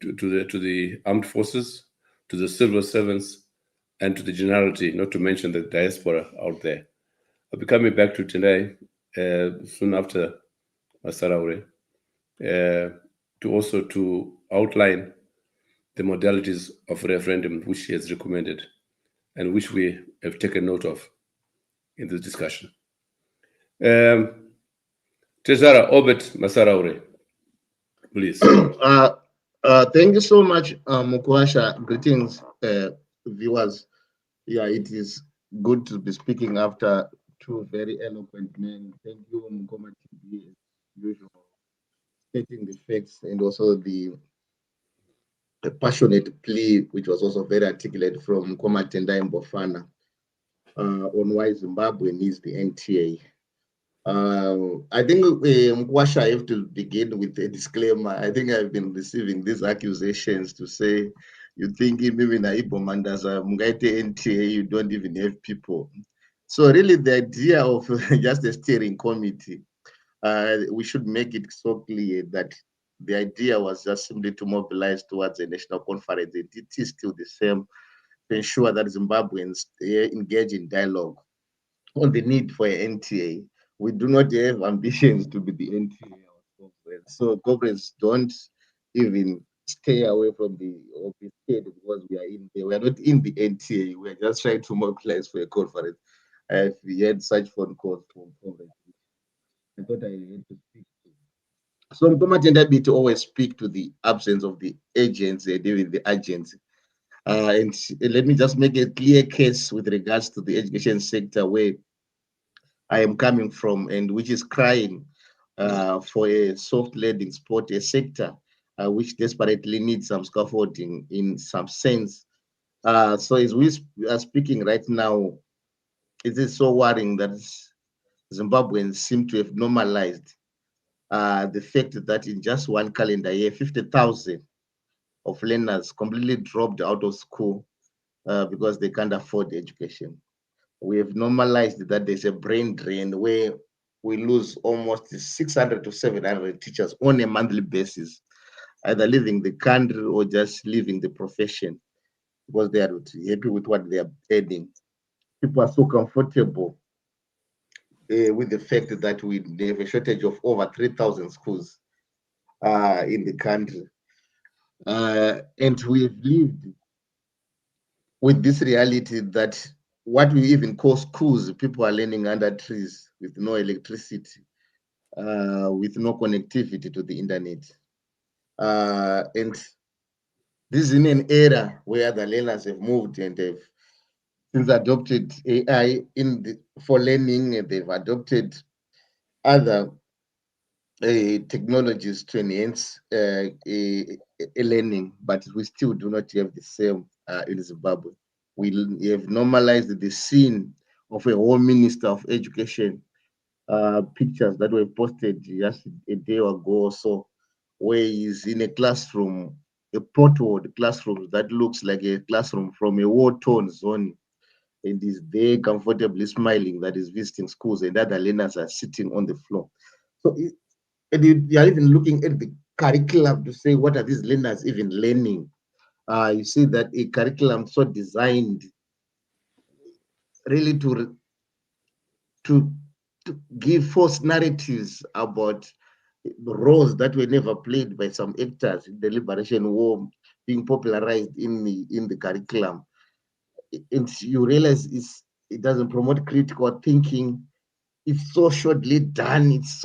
to the armed forces to the civil servants, and to the generality, not to mention the diaspora out there. I'll be coming back to Tendai soon after Masaraure, to also to outline the modalities of referendum which he has recommended and which we have taken note of in this discussion. Tesara Obet Masaraure, please. Thank you so much, Mukwasha. Greetings, viewers. Yeah, it is good to be speaking after two very eloquent men. Thank you, Mukoma TV, as usual, stating the facts and also the passionate plea, which was also very articulate from Mukoma Tendai Mbofana on why Zimbabwe needs the NTA. I think Mkwasha, I have to begin with a disclaimer. I think I've been receiving these accusations to say, you think maybe na Ibo Mandaza Mungaite NTA, you don't even have people. So really the idea of just a steering committee, we should make it so clear that the idea was just simply to mobilize towards a national conference. It is still the same, to ensure that Zimbabweans engage in dialogue on the need for an NTA. We do not have ambitions to be the NTA ourselves. So governments don't even stay away from the office because we are in there. We are not in the NTA. We are just trying to mobilize for a conference. I've had such phone calls from government. I thought I had to speak to. So Mkoma Tendai to always speak to the absence of the agents, dealing with the agency. And let me just make a clear case with regards to the education sector where I am coming from, and which is crying for a soft landing spot, a sector which desperately needs some scaffolding in some sense. So as we are speaking right now, it is so worrying that Zimbabweans seem to have normalized the fact that in just one calendar year, 50,000 of learners completely dropped out of school because they can't afford education. We have normalized that there's a brain drain where we lose almost 600 to 700 teachers on a monthly basis, either leaving the country or just leaving the profession because they are happy with what they are earning. People are so comfortable with the fact that we have a shortage of over 3,000 schools in the country. And we've lived with this reality that what we even call schools, people are learning under trees with no electricity, with no connectivity to the internet. And this is in an era where the learners have moved and they've since adopted AI for learning, and they've adopted other technologies to enhance learning, but we still do not have the same in Zimbabwe. We have normalized the scene of a Home Minister of Education pictures that were posted just a day ago or so, where he's in a classroom, a portable classroom that looks like a classroom from a war-torn zone, and is there comfortably smiling that is visiting schools, and other learners are sitting on the floor. So and you are even looking at the curriculum to say, what are these learners even learning? You see that a curriculum so designed really to give false narratives about roles that were never played by some actors in the liberation war being popularized in the curriculum. And you realize it doesn't promote critical thinking. It's so shortly done. It's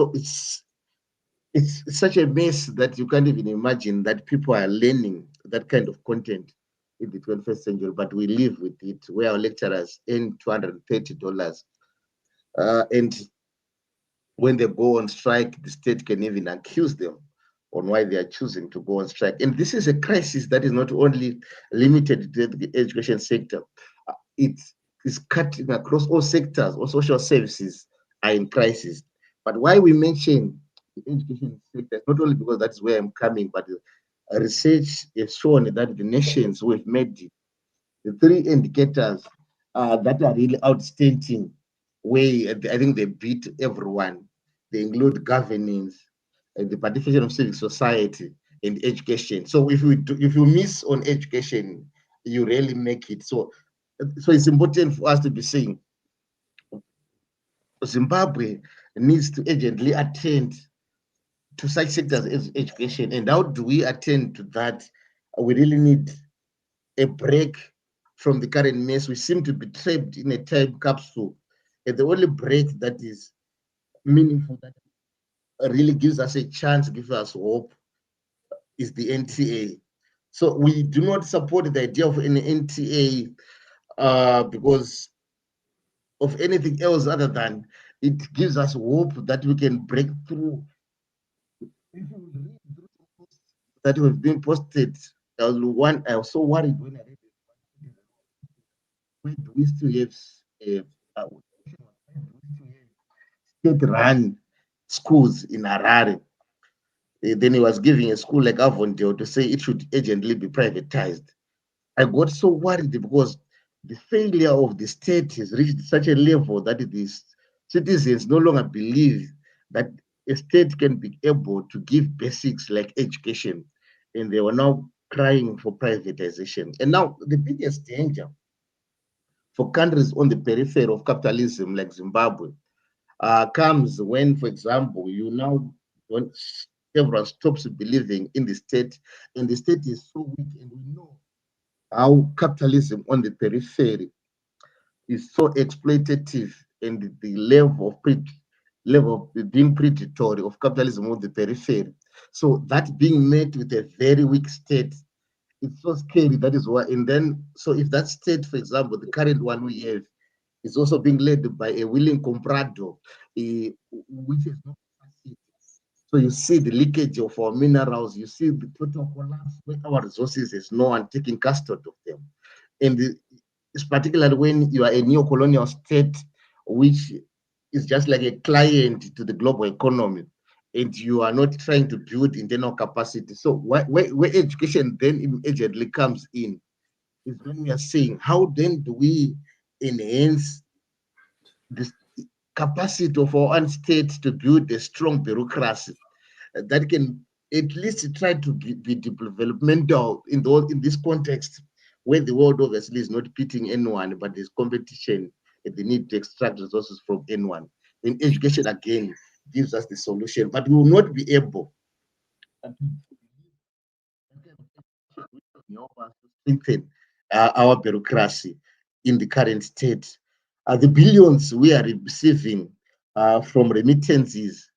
such a mess that you can't even imagine that people are learning that kind of content in the 21st century, but we live with it, where our lecturers earn $230. And when they go on strike, the state can even accuse them on why they are choosing to go on strike. And this is a crisis that is not only limited to the education sector. It is cutting across all sectors. All social services are in crisis. But why we mention the education sector, not only because that's where I'm coming, but research has shown that the nations who have made it, the three indicators that are really outstanding, where I think they beat everyone. They include governance, the participation of civic society, and education. So if you miss on education, you really make it. So it's important for us to be saying Zimbabwe needs to urgently attend to such sectors as education. And how do we attend to that? We really need a break from the current mess. We seem to be trapped in a time capsule. And the only break that is meaningful, that really gives us a chance, gives us hope, is the NTA. So we do not support the idea of an NTA because of anything else other than it gives us hope that we can break through. If you read through the posts that have been posted, I was so worried when I read it. Where do we still have state-run schools in Harare? Then he was giving a school like Avondale to say it should urgently be privatized. I got so worried because the failure of the state has reached such a level that these citizens no longer believe that a state can be able to give basics like education, and they were now crying for privatization. And now the biggest danger for countries on the periphery of capitalism like Zimbabwe comes when, for example, when everyone stops believing in the state, and the state is so weak, and we know how capitalism on the periphery is so exploitative, and the level of being predatory of capitalism on the periphery. So that being met with a very weak state, it's so scary. That is why. And then, so if that state, for example, the current one we have, is also being led by a willing comprador, which is not capacity. So you see the leakage of our minerals, you see the total collapse where our resources is no one taking custody of them. And it's particularly when you are a neo-colonial state, which is just like a client to the global economy, and you are not trying to build internal capacity. So where education then immediately comes in is when we are saying, how then do we enhance the capacity of our own state to build a strong bureaucracy that can at least try to be developmental in this context where the world obviously is not pitting anyone, but there's competition and the need to extract resources from anyone. Then education again gives us the solution, but we will not be able to strengthen our bureaucracy in the current state. The billions we are receiving from remittances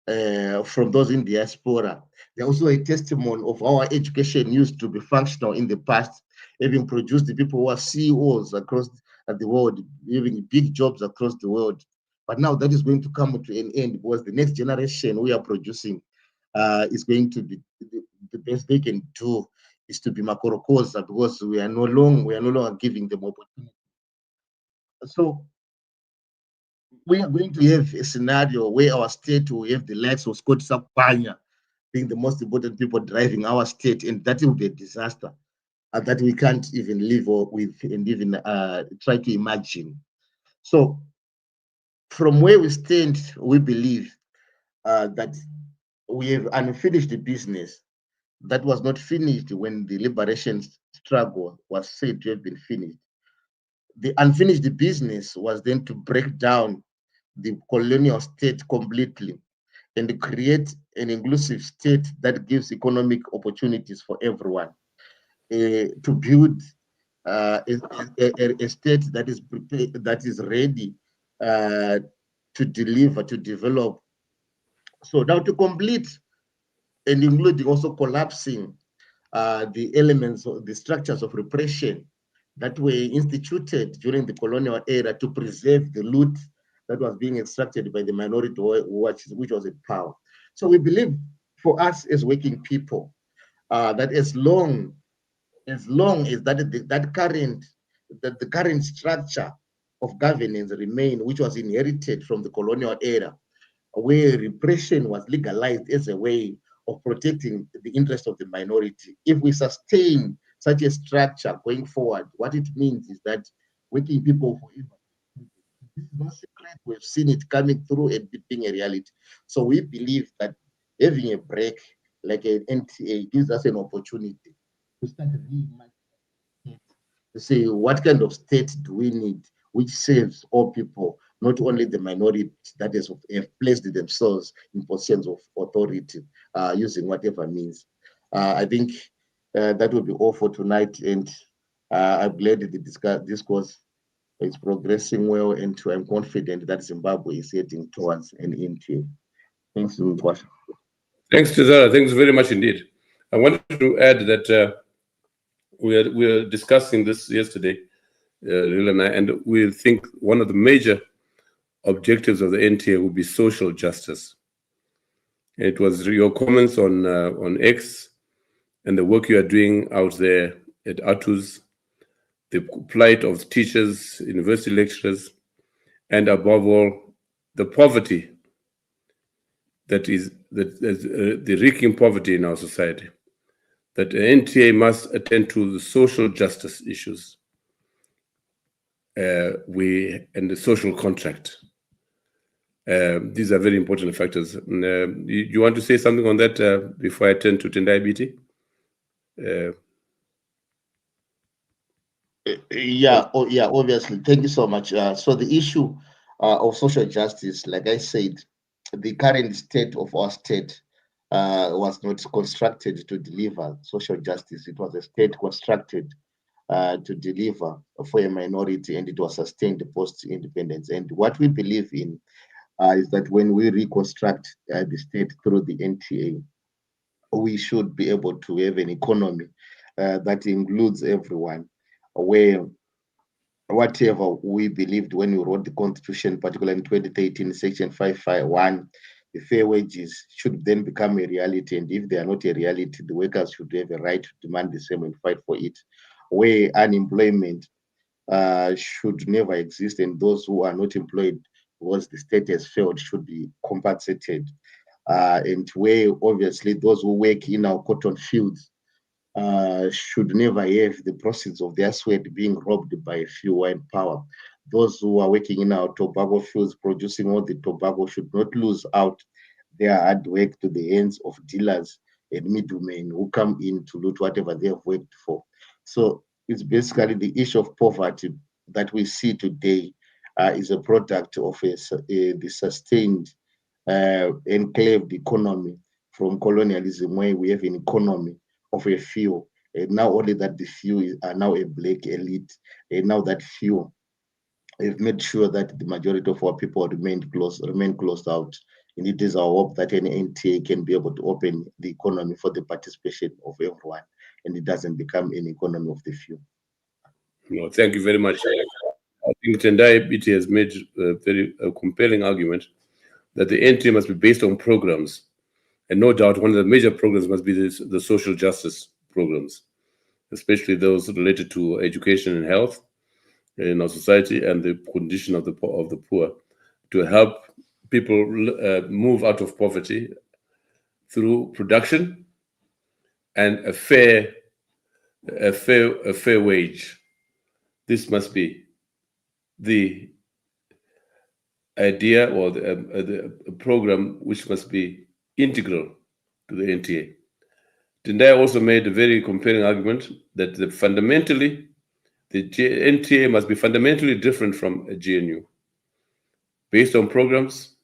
from those in diaspora, they're also a testimony of our education used to be functional in the past, having produced the people who are CEOs across the world, having big jobs across the world. But now that is going to come to an end because the next generation we are producing is going to be the best they can do is to be Makorokosa, because we are no longer giving them opportunity. So we are going to have a scenario where our state will have the likes of Scott Sapanya being the most important people driving our state, and that will be a disaster that we can't even live with and even try to imagine. So from where we stand, we believe that we have unfinished business that was not finished when the liberation struggle was said to have been finished. The unfinished business was then to break down the colonial state completely and create an inclusive state that gives economic opportunities for everyone, to build a state that is prepared, that is ready to deliver, to develop. So now to complete and including also collapsing the elements of the structures of repression that were instituted during the colonial era to preserve the loot that was being extracted by the minority which was in power. So we believe for us as working people that as long as the current structure of governance remain, which was inherited from the colonial era, where repression was legalized as a way of protecting the interest of the minority. If we sustain such a structure going forward, what it means is that working people forever. This is no secret. We've seen it coming through and being a reality. So we believe that having a break like an NTA gives us an opportunity to start reimagining say, what kind of state do we need which serves all people, not only the minority that have placed themselves in positions of authority, using whatever means. I think that will be all for tonight, and I'm glad that the discourse is progressing well, and I'm confident that Zimbabwe is heading towards an NTA. Thanks, Mkwasha. Thanks, Tizara. Thanks very much indeed. I wanted to add that we were discussing this yesterday, Lil and I, and we think one of the major objectives of the NTA will be social justice. It was your comments on X and the work you are doing out there at ATUS, the plight of teachers, university lecturers, and above all, the poverty that is the reeking poverty in our society, that the NTA must attend to the social justice issues and the social contract. These are very important factors. You want to say something on that before I turn to Tendai BT? Yeah, obviously. Thank you so much. So the issue of social justice, like I said, the current state of our state was not constructed to deliver social justice. It was a state constructed to deliver for a minority, and it was sustained post-independence. And what we believe in is that when we reconstruct the state through the NTA, we should be able to have an economy that includes everyone, where whatever we believed when we wrote the Constitution, particularly in 2013, Section 551, the fair wages should then become a reality. And if they are not a reality, the workers should have a right to demand the same and fight for it. Where unemployment should never exist, and those who are not employed because the state has failed should be compensated. And where obviously those who work in our cotton fields should never have the proceeds of their sweat being robbed by a few who are in power. Those who are working in our tobacco fields producing all the tobacco should not lose out their hard work to the hands of dealers and middlemen who come in to loot whatever they have worked for. So it's basically the issue of poverty that we see today is a product of the sustained enclaved economy from colonialism, where we have an economy of a few. And now only that the few are now a black elite. And now that few have made sure that the majority of our people remain closed out. And it is our hope that an NTA can be able to open the economy for the participation of everyone, and it doesn't become an economy of the few. No, thank you very much. I think Tendai BT has made a very compelling argument that the NTA must be based on programs. And no doubt one of the major programs must be the social justice programs, especially those related to education and health in our society and the condition of the poor, to help people move out of poverty through production and a fair wage. This must be the idea or the program which must be integral to the NTA. Tendai also made a very compelling argument that fundamentally the NTA must be fundamentally different from a GNU. Based on programs,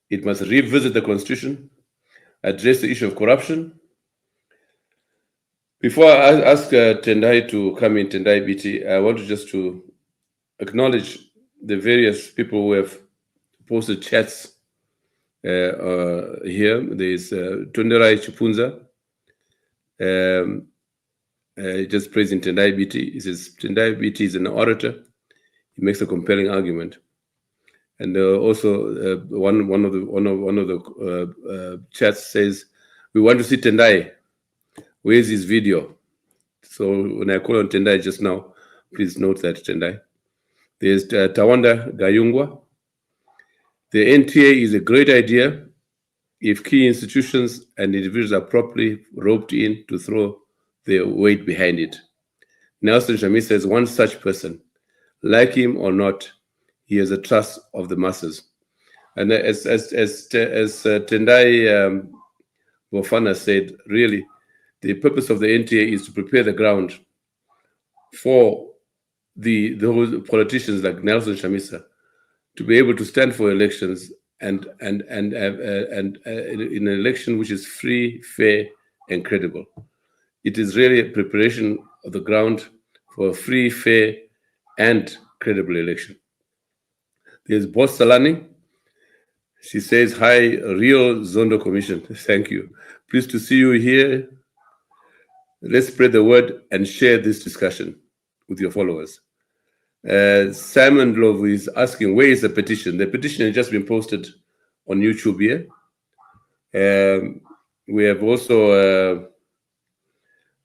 it must revisit the Constitution, address the issue of corruption. Before I ask Tendai to come in, Tendai BT, I want to acknowledge the various people who have posted chats here. There's Tunderai Chipunza, just praising Tendai BT. He says Tendai BT is an orator. He makes a compelling argument. And also one of the chats says, we want to see Tendai. Where's his video? So when I call on Tendai just now, please note that, Tendai. There's Tawanda Gayungwa. The NTA is a great idea if key institutions and individuals are properly roped in to throw their weight behind it. Nelson Shami says one such person, like him or not, he has a trust of the masses. And as Tendai Bofana said, really, the purpose of the NTA is to prepare the ground for those politicians like Nelson Chamisa to be able to stand for elections and in an election which is free, fair, and credible. It is really a preparation of the ground for a free, fair, and credible election. There's Boss Salani. She says, hi, Rio Zondo Commission. Thank you. Pleased to see you here. Let's spread the word and share this discussion with your followers. Simon Love is asking, where is the petition? The petition has just been posted on YouTube here. We have also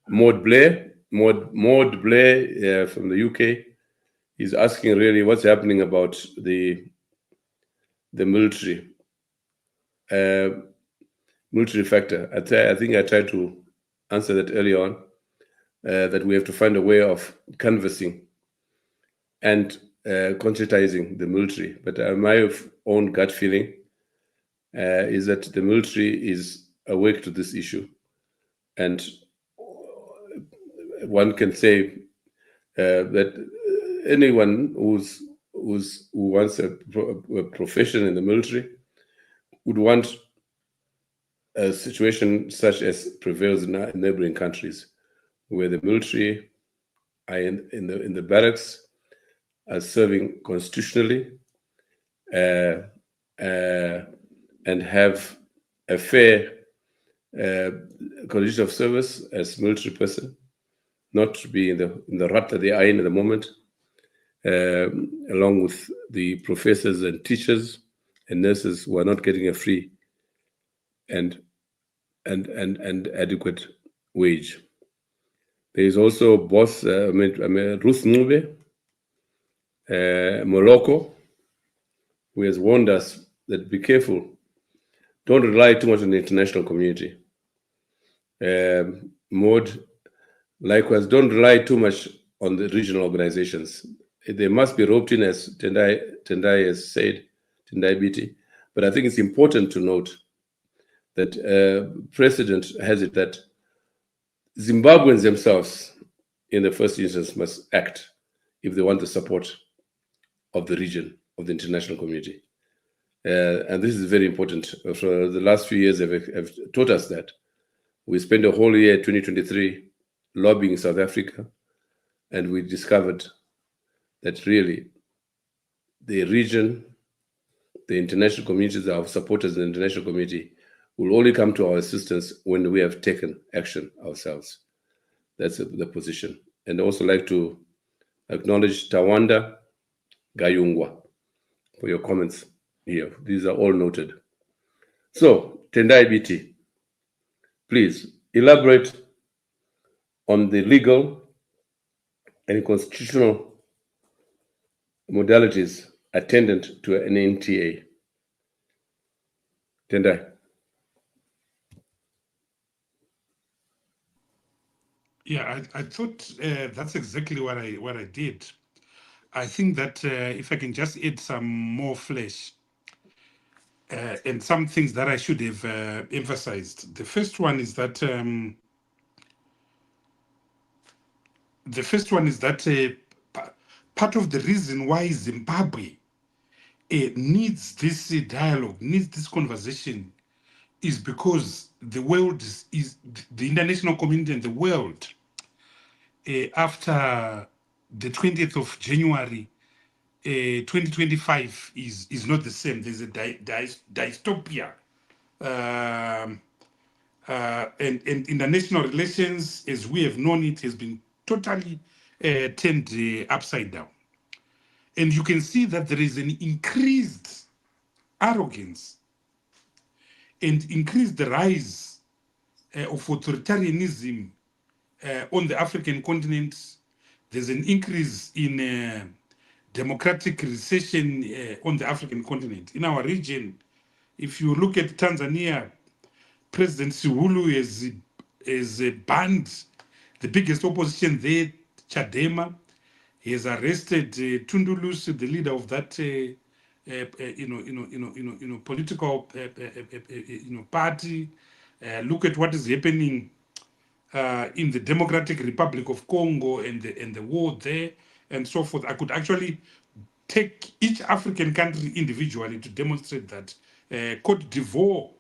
Maud Blair from the UK is asking really what's happening about the military factor. I think I tried to answer that early on, that we have to find a way of canvassing and conscientizing the military. But my own gut feeling is that the military is awake to this issue. And one can say that anyone who wants a profession in the military would want a situation such as prevails in neighboring countries, where the military are in the barracks, are serving constitutionally, and have a fair condition of service as military person, not to be in the rut that they are in at the moment, along with the professors and teachers and nurses who are not getting a free and adequate wage. There is also Ruth Nube, Morocco, who has warned us that be careful, don't rely too much on the international community. Maud, likewise, don't rely too much on the regional organizations. They must be roped in, as Tendai has said, Tendai Biti. But I think it's important to note that precedent has it that Zimbabweans themselves, in the first instance, must act if they want the support of the region, of the international community. And this is very important. For the last few years have taught us that. We spent a whole year, 2023, lobbying South Africa, and we discovered that really the region, the international communities, our supporters in the international community, will only come to our assistance when we have taken action ourselves. That's the position. And also like to acknowledge Tawanda Gayungwa for your comments here. These are all noted. So, Tendai BT, please elaborate on the legal and constitutional modalities attendant to an NTA. Tendai. Yeah, I thought that's exactly what I did. I think that if I can just add some more flesh and some things that I should have emphasized. The first one is that part of the reason why Zimbabwe needs this dialogue, needs this conversation, is because the world is the international community and the world after the 20th of January 2025 is not the same. There's a dystopia. And international relations, as we have known it, has been totally turned upside down. And you can see that there is an increased arrogance and increased rise of authoritarianism on the African continent. There's an increase in democratic recession on the African continent. In our region, if you look at Tanzania, President Sihulu has banned the biggest opposition there, Chadema. He has arrested Tundu Lissu, the leader of that political party. Look at what is happening in the Democratic Republic of Congo and the war there. and so forth. I could actually take each African country individually to demonstrate that. Cote d'Ivoire,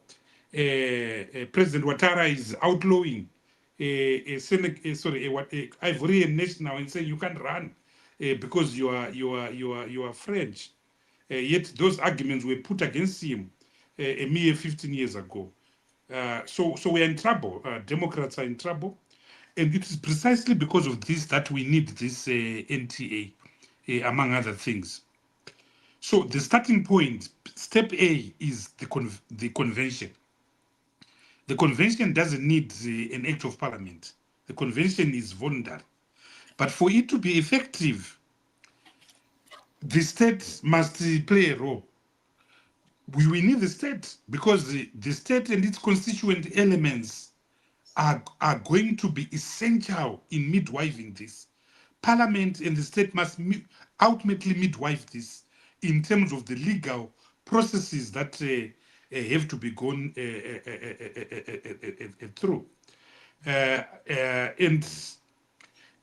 President Ouattara is outlawing a Ivorian national and saying you can't run because you are French. Yet those arguments were put against him a mere 15 years ago. So we're in trouble. Democrats are in trouble. And it is precisely because of this that we need this NTA, among other things. So the starting point, step A, is the convention. The convention doesn't need an act of parliament. The convention is voluntary. But for it to be effective, the state must play a role. We need the state because the state and its constituent elements are going to be essential in midwifing this. Parliament and the state must ultimately midwife this in terms of the legal processes that have to be gone through. And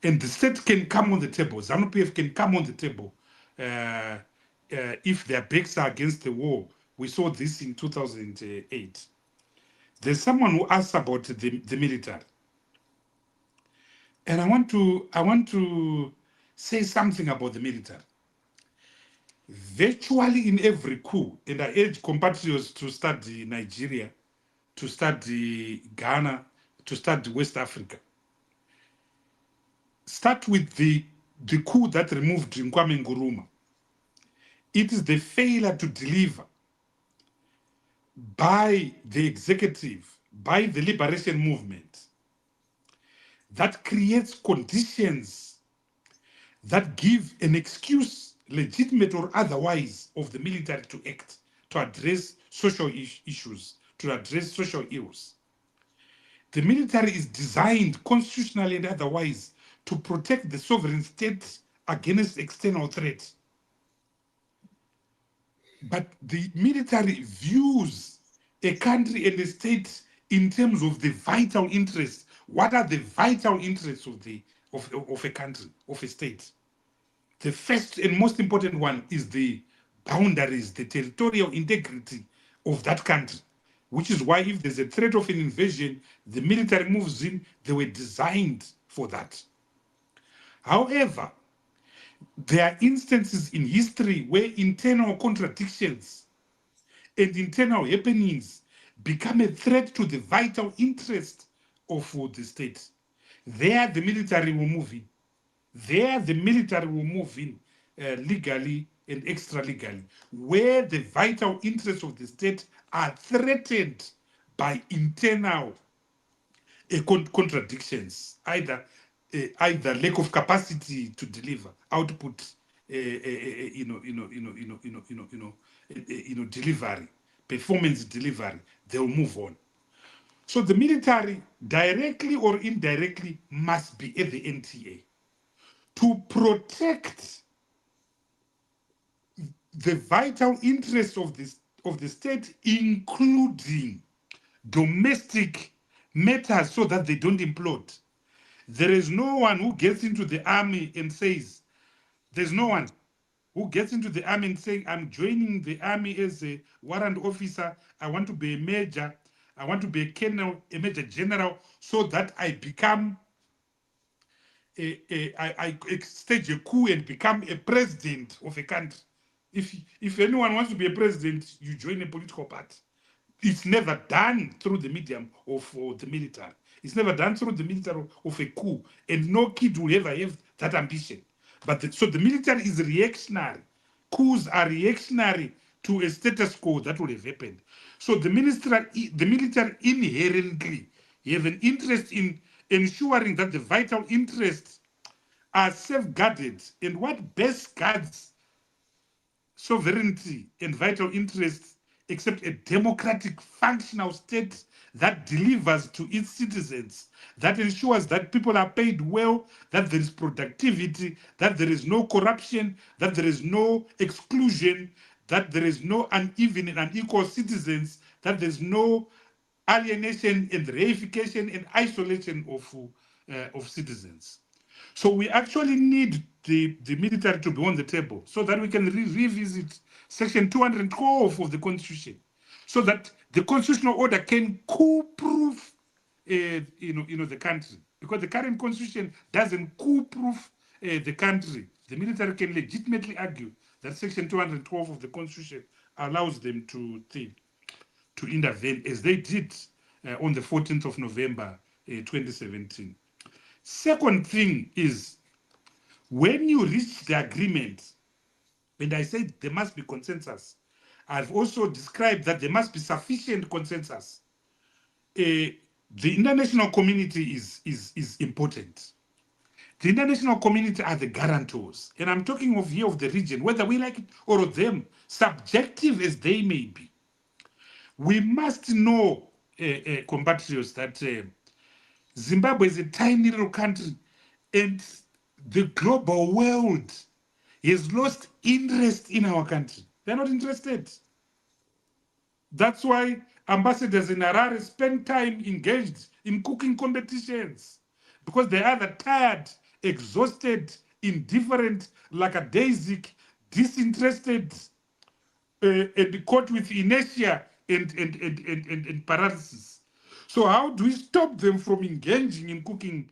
the state can come on the table. ZANU-PF can come on the table if their backs are against the wall. We saw this in 2008. There's someone who asked about the military. And I want to say something about the military. Virtually in every coup, and I urge compatriots to study Nigeria, to study Ghana, to study West Africa. Start with the coup that removed Kwame Nkrumah. It is the failure to deliver by the executive, by the liberation movement, that creates conditions that give an excuse, legitimate or otherwise, of the military to act, to address social issues, to address social ills. The military is designed constitutionally and otherwise to protect the sovereign state against external threats. But the military views a country and a state in terms of the vital interests. What are the vital interests of a country, of a state? The first and most important one is the boundaries, the territorial integrity of that country, which is why if there's a threat of an invasion, the military moves in. They were designed for that. However, there are instances in history where internal contradictions and internal happenings become a threat to the vital interest of the state. There, the military will move in. There, the military will move in legally and extra-legally, where the vital interests of the state are threatened by internal contradictions, either lack of capacity to deliver output, delivery, performance delivery. They'll move on. So the military, directly or indirectly, must be at the NTA to protect the vital interests of the state, including domestic matters, so that they don't implode. There is no one who gets into the army and says, there's no one who gets into the army and saying, I'm joining the army as a warrant officer, I want to be a major, I want to be a colonel, a major general, so that I become I stage a coup and become a president of a country. If anyone wants to be a president, you join a political party. It's never done through the medium of the military. It's never done through the military of a coup, and no kid will ever have that ambition. But so the military is reactionary. Coups are reactionary to a status quo that would have happened. So the military inherently have an interest in ensuring that the vital interests are safeguarded. And what best guards sovereignty and vital interests except a democratic functional state that delivers to its citizens, that ensures that people are paid well, that there is productivity, that there is no corruption, that there is no exclusion, that there is no uneven and unequal citizens, that there is no alienation and reification and isolation of citizens. So we actually need the military to be on the table so that we can revisit Section 212 of the Constitution, so that the constitutional order can coup-proof the country, because the current constitution doesn't coup-proof the country. The military can legitimately argue that Section 212 of the Constitution allows them to intervene, as they did on the 14th of November 2017. Second thing is, when you reach the agreement, and I said there must be consensus, I've also described that there must be sufficient consensus. The international community is important. The international community are the guarantors, and I'm talking of here of the region, whether we like it or of them, subjective as they may be. We must know, compatriots, that Zimbabwe is a tiny little country, and the global world has lost interest in our country. They're not interested. That's why ambassadors in Harare spend time engaged in cooking competitions, because they are either tired, exhausted, indifferent, lackadaisic, disinterested, and caught with inertia and paralysis. So how do we stop them from engaging in cooking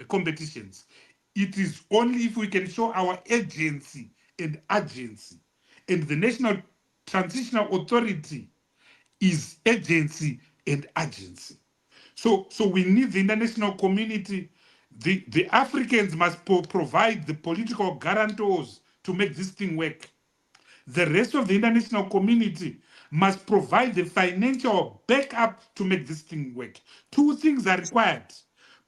competitions? It is only if we can show our agency and urgency. And the National Transitional Authority is agency and urgency. So we need the international community. The Africans must provide the political guarantors to make this thing work. The rest of the international community must provide the financial backup to make this thing work. Two things are required: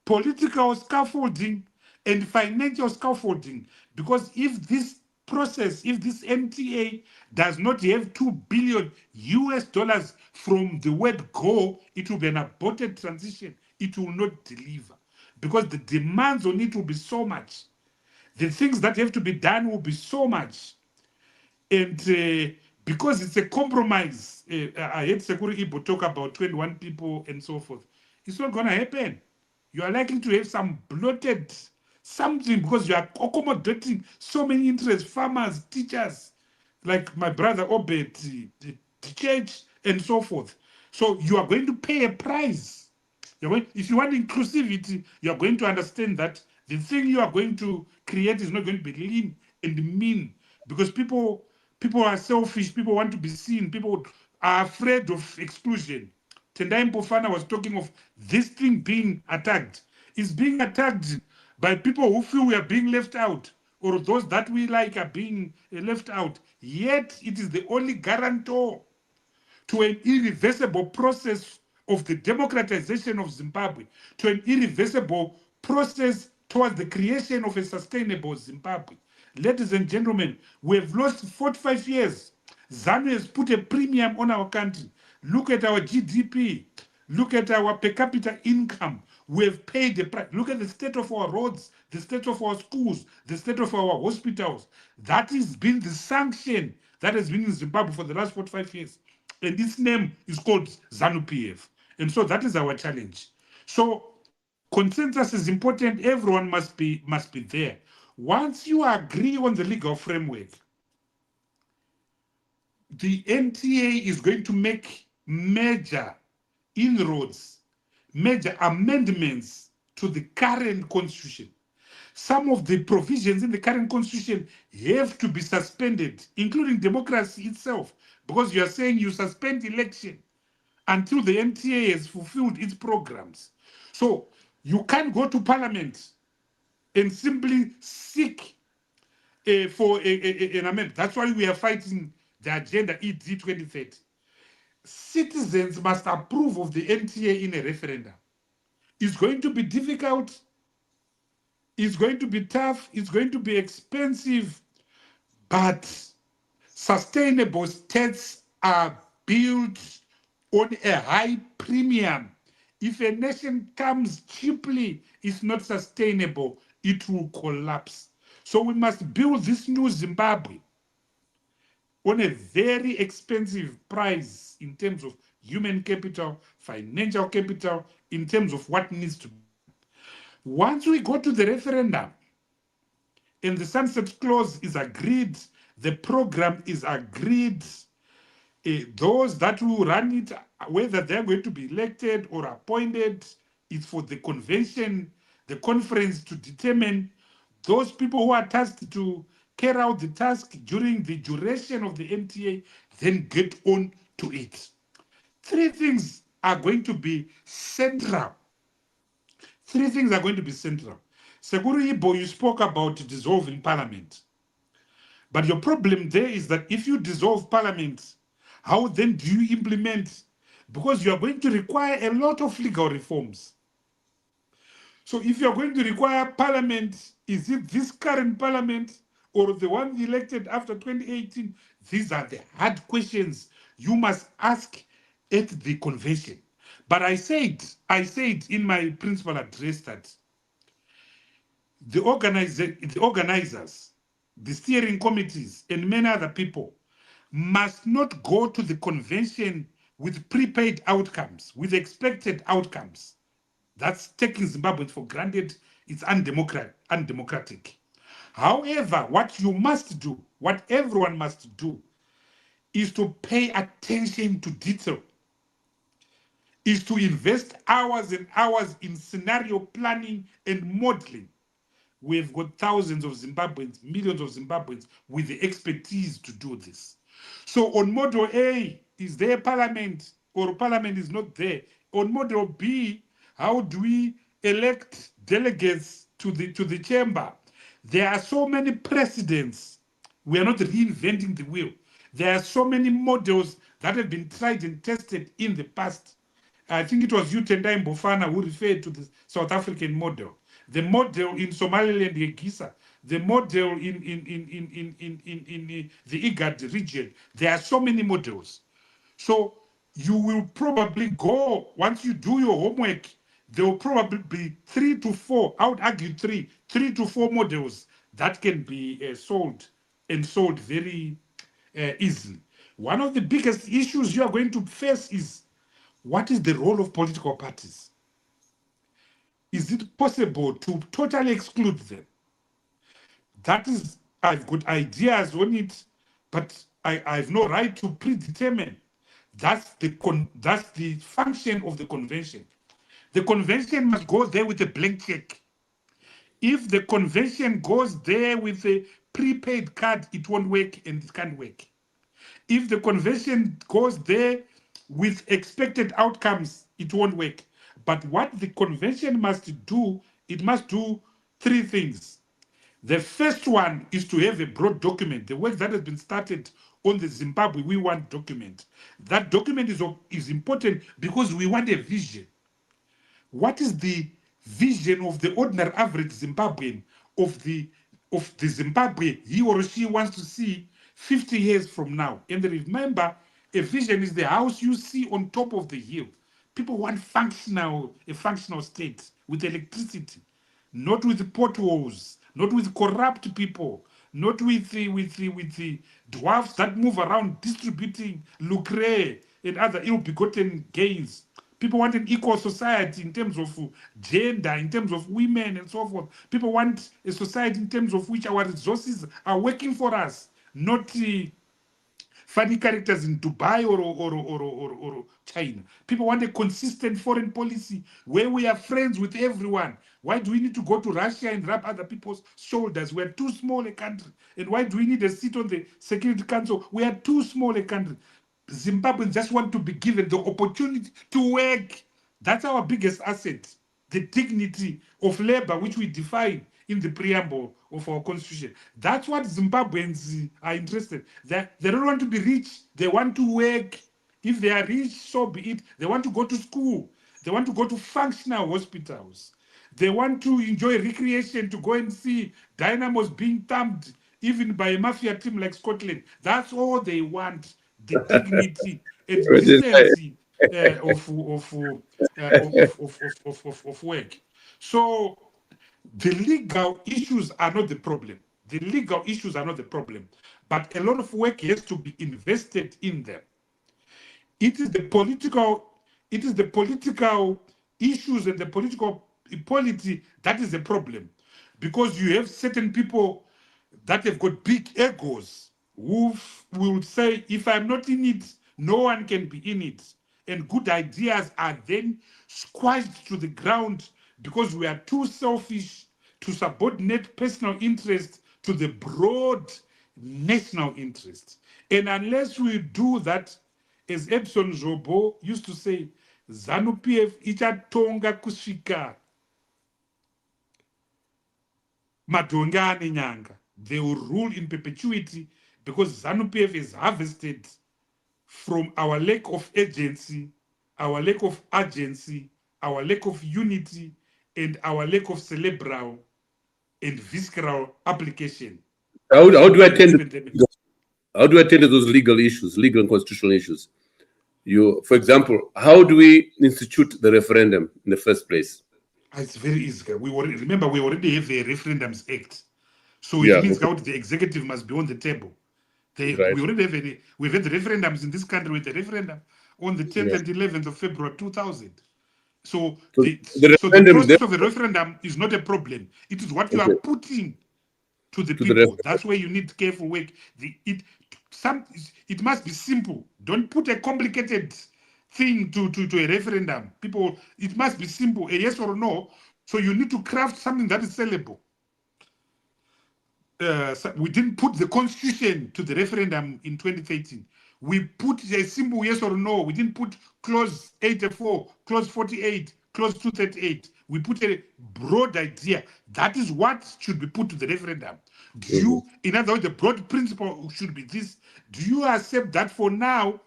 political scaffolding and financial scaffolding. Because if this process, if this MTA does not have $2 billion US from the word go, it will be an aborted transition. It will not deliver, because the demands on it will be so much. The things that have to be done will be so much. And because it's a compromise, I heard Sekuru Ibo talk about 21 people and so forth. It's not going to happen. You are likely to have some bloated something, because you are accommodating so many interests, farmers, teachers, like my brother Obed, the church, and so forth. So you are going to pay a price. If you want inclusivity, you are going to understand that the thing you are going to create is not going to be lean and mean, because people are selfish, people want to be seen, people are afraid of exclusion. Tendai Mpofana was talking of this thing being attacked. It's being attacked by people who feel we are being left out, or those that we like are being left out. Yet it is the only guarantor to an irreversible process of the democratization of Zimbabwe, to an irreversible process towards the creation of a sustainable Zimbabwe. Ladies and gentlemen, we have lost 45 years. ZANU has put a premium on our country. Look at our GDP. Look at our per capita income. We have paid the price. Look at the state of our roads, the state of our schools, the state of our hospitals. That has been the sanction that has been in Zimbabwe for the last 45 years. And its name is called ZANU-PF. And so that is our challenge. So consensus is important. Everyone must be there. Once you agree on the legal framework, the NTA is going to make major inroads, major amendments to the current constitution. Some of the provisions in the current constitution have to be suspended, including democracy itself, because you are saying you suspend election until the NTA has fulfilled its programs. So you can't go to parliament and simply seek for an amendment. That's why we are fighting the agenda ED 2030. Citizens must approve of the NTA in a referendum. It's going to be difficult. It's going to be tough. It's going to be expensive. But sustainable states are built on a high premium. If a nation comes cheaply, it's not sustainable. It will collapse. So we must build this new Zimbabwe on a very expensive price in terms of human capital, financial capital, in terms of what needs to be. Once we go to the referendum, and the sunset clause is agreed, the program is agreed, those that will run it, whether they're going to be elected or appointed, it's for the convention, the conference to determine. Those people who are tasked to carry out the task during the duration of the MTA, then get on to it. Three things are going to be central. Three things are going to be central. Seguru Ibo, you spoke about dissolving parliament. But your problem there is that if you dissolve parliament, how then do you implement? Because you are going to require a lot of legal reforms. So if you are going to require parliament, is it this current parliament or the one elected after 2018? These are the hard questions you must ask at the convention. But I said in my principal address that the organizers, the steering committees, and many other people must not go to the convention with prepaid outcomes, with expected outcomes. That's taking Zimbabwe for granted. It's undemocratic. However, what you must do, what everyone must do, is to pay attention to detail, is to invest hours and hours in scenario planning and modeling. We've got thousands of Zimbabweans, millions of Zimbabweans with the expertise to do this. So on model A, is there parliament or parliament is not there? On model B, how do we elect delegates to the chamber? There are so many precedents. We are not reinventing the wheel. There are so many models that have been tried and tested in the past. I think it was you, Tendai Mbofana, who referred to the South African model. The model in Somaliland, Egisa, the model in the IGAD region. There are so many models. So you will probably go, once you do your homework, there will probably be 3 to 4, I would argue 3 to 4 models that can be sold very easily. One of the biggest issues you are going to face is, what is the role of political parties? Is it possible to totally exclude them? That is, I've got ideas on it, but I have no right to predetermine. That's the function of the convention. The convention must go there with a blank check. If the convention goes there with a prepaid card, it won't work and it can't work. If the convention goes there with expected outcomes, it won't work. But what the convention must do, it must do 3 things. The first one is to have a broad document, the work that has been started on the Zimbabwe We Want document. That document is important because we want a vision. What is the vision of the ordinary average Zimbabwean of the Zimbabwe he or she wants to see 50 years from now? And remember, a vision is the house you see on top of the hill. People want a functional state with electricity, not with potholes, not with corrupt people, not with the dwarfs that move around distributing lucre and other ill-begotten gains. People want an equal society in terms of gender, in terms of women and so forth. People want a society in terms of which our resources are working for us, not funny characters in Dubai or China. People want a consistent foreign policy where we are friends with everyone. Why do we need to go to Russia and rub other people's shoulders? We're too small a country. And why do we need a seat on the Security Council? We are too small a country. Zimbabweans just want to be given the opportunity to work. That's our biggest asset, the dignity of labor, which we define in the preamble of our constitution. That's what Zimbabweans are interested. They don't want to be rich. They want to work. If they are rich, so be it. They want to go to school. They want to go to functional hospitals. They want to enjoy recreation, to go and see dynamos being thumped, even by a mafia team like Scotland. That's all they want, the dignity and decency of work. So the legal issues are not the problem. The legal issues are not the problem, but a lot of work has to be invested in them. It is the political issues and the political polity that is the problem, because you have certain people that have got big egos who will say, if I'm not in it, no one can be in it. And good ideas are then squashed to the ground because we are too selfish to subordinate personal interest to the broad national interest. And unless we do that, as Epson Jobo used to say, ZANU-PF ichatonga kusvika madhonga ane nyanga. They will rule in perpetuity because ZANU-PF is harvested from our lack of agency, our lack of urgency, our lack of unity, and our lack of cerebral and visceral application. How do I attend to those legal issues, legal and constitutional issues? For example, how do we institute the referendum in the first place? It's very easy. Remember, we already have a Referendums Act. So it means that the executive must be on the table. We already have we've had the referendums in this country with the referendum on the 10th and 11th of February 2000. So the process of a referendum is not a problem. It is what you are putting to the people. That's where you need careful work. It must be simple. Don't put a complicated thing to a referendum. People, it must be simple, a yes or no. So you need to craft something that is sellable. We didn't put the constitution to the referendum in 2013. We put a simple yes or no. We didn't put clause 84, clause 48, clause 238. We put a broad idea. That is what should be put to the referendum. Do you, in other words, the broad principle should be this. Do you accept that for now,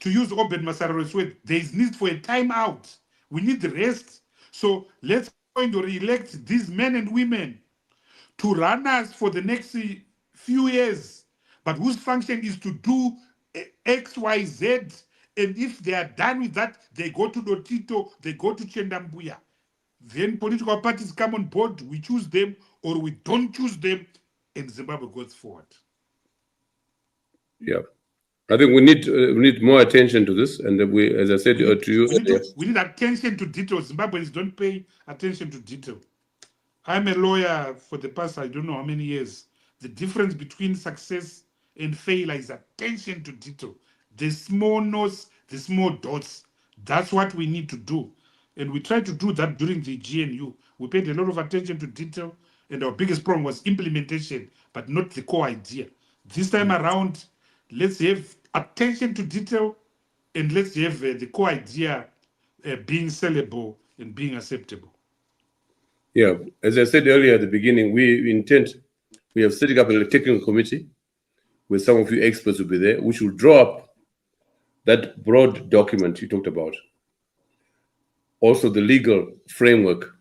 to use Obed Masaro's word, there is need for a timeout? We need the rest. So let's going to re-elect these men and women to run us for the next few years, but whose function is to do X, Y, Z. And if they are done with that, they go to Lotito, they go to Chendambuya. Then political parties come on board, we choose them or we don't choose them, and Zimbabwe goes forward. Yeah. I think we need more attention to this, and we, as I said to you, we need attention to detail. Zimbabweans don't pay attention to detail. I'm a lawyer for the past, I don't know how many years. The difference between success and failure is attention to detail. The small notes, the small dots. That's what we need to do. And we tried to do that during the GNU. We paid a lot of attention to detail, and our biggest problem was implementation, but not the core idea. This time around, let's have attention to detail, and let's have the core idea being sellable and being acceptable. Yeah, as I said earlier at the beginning, we have set up a technical committee where some of you experts will be there, which will draw up that broad document you talked about. Also the legal framework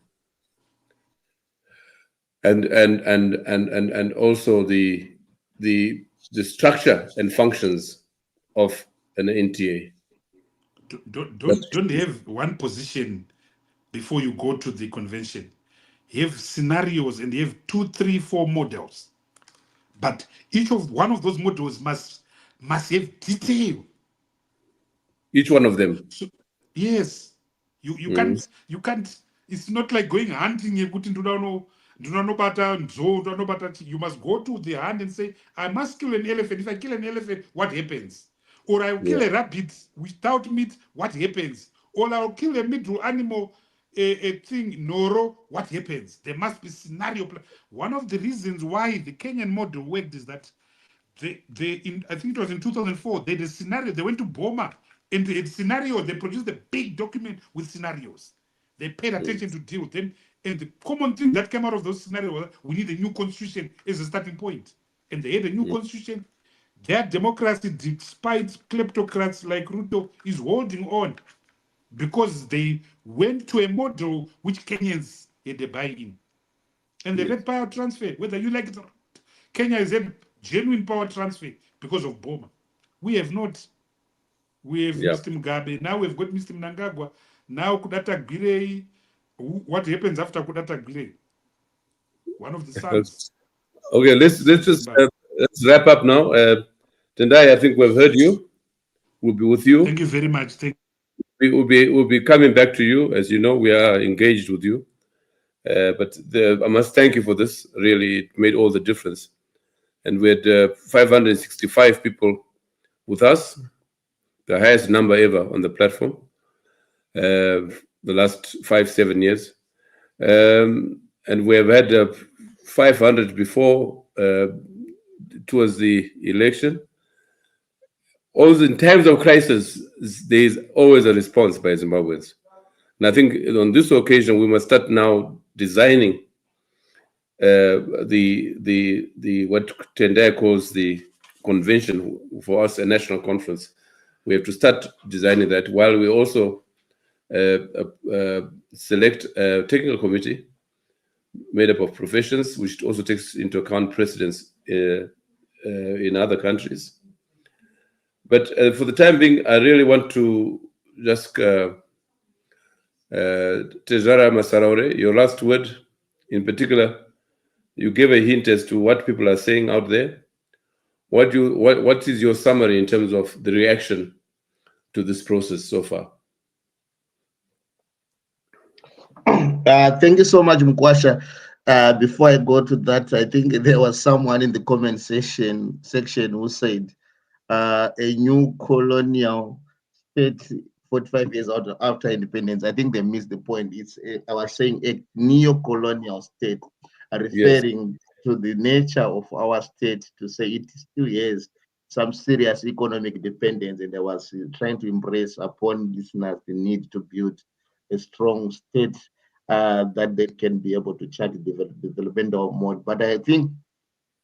and also the structure and functions of an NTA. Don't have one position before you go to the convention. You have scenarios and you have 2, 3, 4 models. But one of those models must have detail. Each one of them. So, yes. You can't, it's not like going hunting. You must go to the hunt and say, I must kill an elephant. If I kill an elephant, what happens? Or I'll kill a rabbit without meat, what happens? Or I'll kill a middle animal, a thing, Noro, what happens? There must be scenario. One of the reasons why the Kenyan model worked is that I think it was in 2004, they had a scenario, they went to Boma, and the scenario, they produced a big document with scenarios. They paid attention to deal with them. And the common thing that came out of those scenarios was we need a new constitution as a starting point. And they had a new constitution. Their democracy, despite kleptocrats like Ruto, is holding on because they went to a model which Kenyans had a buy-in. And they had power transfer, whether you like it or not. Kenya has had genuine power transfer because of Boma. We have not. We have Mr. Mugabe. Now we've got Mr. Mnangagwa. Now Kudata Gwirei. What happens after Kudata Gwirei? One of the sons. Okay, let's just let's wrap up now. Tendai, I think we've heard you. We'll be with you. Thank you very much. We'll be coming back to you. As you know, we are engaged with you. But I must thank you for this. Really, it made all the difference. and we had 565 people with us, the highest number ever on the platform, the last 5-7 years. And we have had 500 before, towards the election. Also, in times of crisis, there is always a response by Zimbabweans. And I think on this occasion, we must start now designing what Tendai calls the convention, for us a national conference. We have to start designing that while we also select a technical committee made up of professions, which also takes into account precedents in other countries. But for the time being, I really want to just Tejara Masaraure, your last word in particular. You gave a hint as to what people are saying out there. What is your summary in terms of the reaction to this process so far? Thank you so much, Mkwasha. Before I go to that, I think there was someone in the comment section who said a new colonial state 45 years after independence. I think they missed the point. I was saying a neo-colonial state, referring to the nature of our state, to say it still has some serious economic dependence, and I was trying to impress upon listeners the need to build a strong state that they can be able to chart the developmental mode. But I think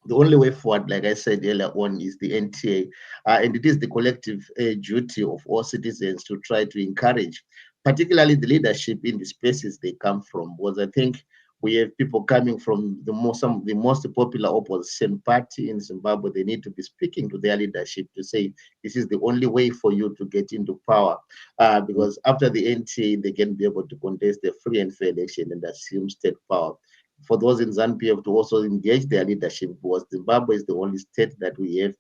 the only way forward, like I said earlier on, is the NTA, and it is the collective duty of all citizens to try to encourage, particularly the leadership in the spaces they come from. Because I think we have people coming from some of the most popular opposition party in Zimbabwe. They need to be speaking to their leadership to say this is the only way for you to get into power, because after the NTA, they can be able to contest a free and fair election and assume state power. For those in ZANU-PF to also engage their leadership, because Zimbabwe is the only state that we have.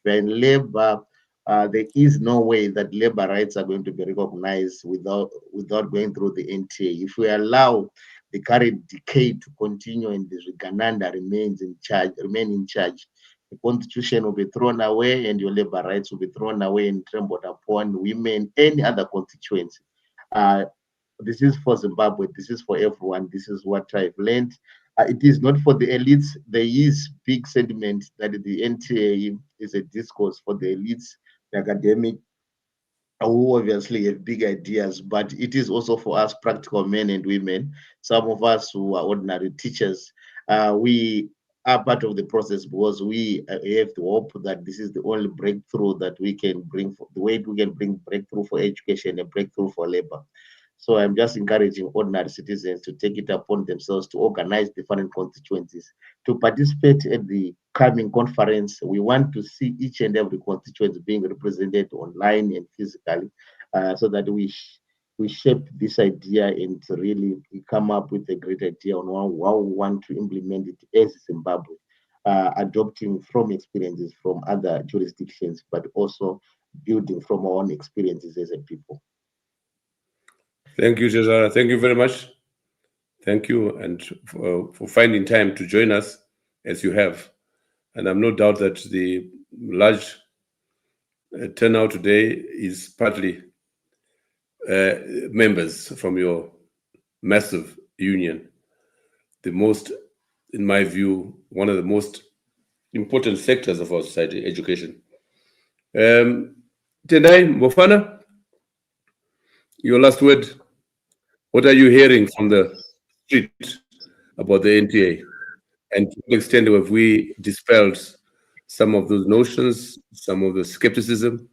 When labor, there is no way that labor rights are going to be recognized without going through the NTA. If we allow the current decade to continue and the Gananda remain in charge, the constitution will be thrown away and your labor rights will be thrown away and trampled upon women, any other constituency. This is for Zimbabwe. This is for everyone. This is what I've learned. It is not for the elites. There is big sentiment that the NTA is a discourse for the elites, the academic, who obviously have big ideas, but it is also for us practical men and women. Some of us who are ordinary teachers, we are part of the process because we have the hope that this is the only breakthrough that we can bring, the way we can bring breakthrough for education and breakthrough for labor. So I'm just encouraging ordinary citizens to take it upon themselves to organize different constituencies, to participate at the coming conference. We want to see each and every constituency being represented online and physically, so that we shape this idea and really come up with a great idea on how we want to implement it as Zimbabwe, adopting from experiences from other jurisdictions, but also building from our own experiences as a people. Thank you, Cesara. Thank you very much. Thank you, and for finding time to join us as you have. And I'm no doubt that the large turnout today is partly members from your massive union, the most, in my view, one of the most important sectors of our society, education. Tendai Mofana, your last word. What are you hearing from the street about the NTA? And to what extent have we dispelled some of those notions, some of the skepticism,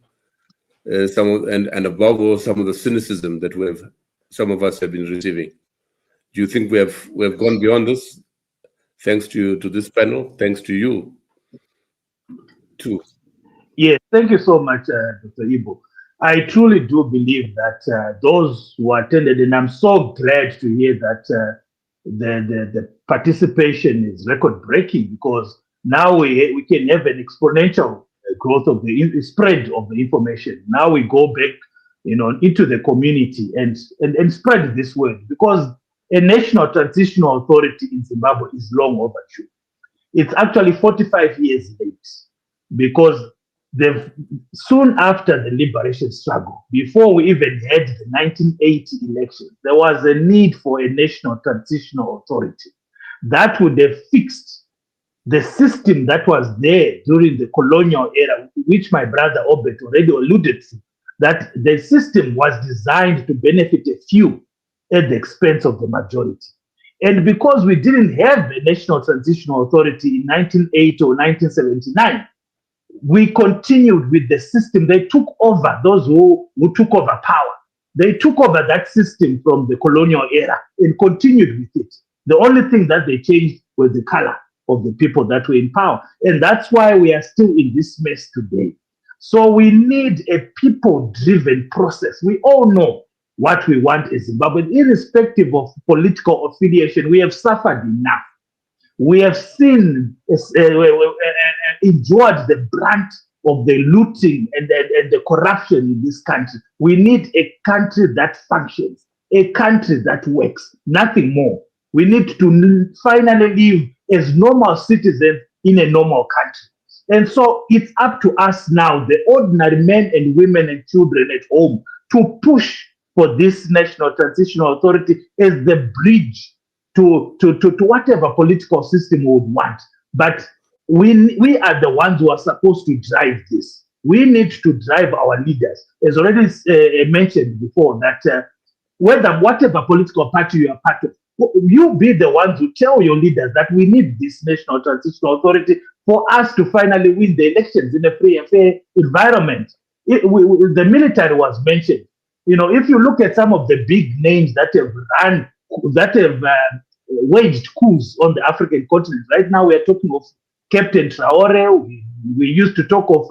and above all, some of the cynicism that some of us have been receiving? Do you think we have gone beyond this? Thanks to this panel, thanks to you too. Yes, thank you so much, Dr. Ibo. I truly do believe that those who attended, and I'm so glad to hear that the participation is record-breaking, because now we can have an exponential growth of the spread of the information. Now we go back, into the community and spread this word, because a National Transitional Authority in Zimbabwe is long overdue. It's actually 45 years late, because soon after the liberation struggle, before we even had the 1980 elections, there was a need for a National Transitional Authority that would have fixed the system that was there during the colonial era, which my brother Obet already alluded to, that the system was designed to benefit a few at the expense of the majority. And because we didn't have a National Transitional Authority in 1980 or 1979, we continued with the system. They took over, those who took over power. They took over that system from the colonial era and continued with it. The only thing that they changed was the color of the people that were in power. And that's why we are still in this mess today. So we need a people-driven process. We all know what we want in Zimbabwe, irrespective of political affiliation. We have suffered enough. We have seen, endured the brunt of the looting and the corruption in this country. We need a country that functions, a country that works, nothing more. We need to finally live as normal citizens in a normal country. And so it's up to us now, the ordinary men and women and children at home, to push for this National Transitional Authority as the bridge to whatever political system we would want. But we are the ones who are supposed to drive this. We need to drive our leaders. As already mentioned before, that whatever political party you are part of, you be the ones who tell your leaders that we need this National Transitional Authority for us to finally win the elections in a free and fair environment. The military was mentioned. You know, if you look at some of the big names that have waged coups on the African continent, right now we are talking of Captain Traore. We used to talk of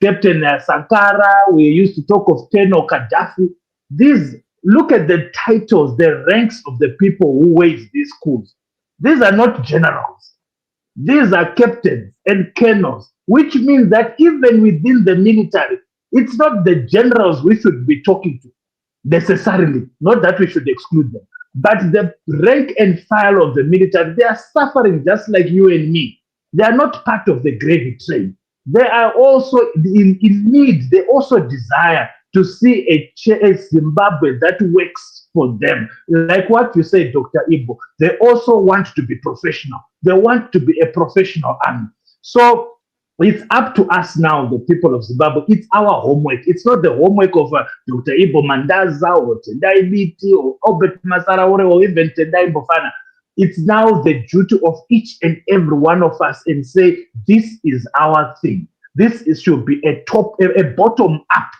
Captain Sankara. We used to talk of Tenno Gaddafi. Look at the titles, the ranks of the people who waged these coups. These are not generals. These are captains and colonels, which means that even within the military, it's not the generals we should be talking to necessarily, not that we should exclude them, but the rank and file of the military. They are suffering just like you and me. They are not part of the gravy train. They are also in need. They also desire to see a Zimbabwe that works for them. Like what you said, Dr. Ibo, they also want to be professional. They want to be a professional army. So it's up to us now, the people of Zimbabwe. It's our homework. It's not the homework of Dr. Ibo Mandaza or Tendai Biti or Obet Masaraore or even Tendai Mbofana. It's now the duty of each and every one of us and say, this is our thing. This should be a bottom-up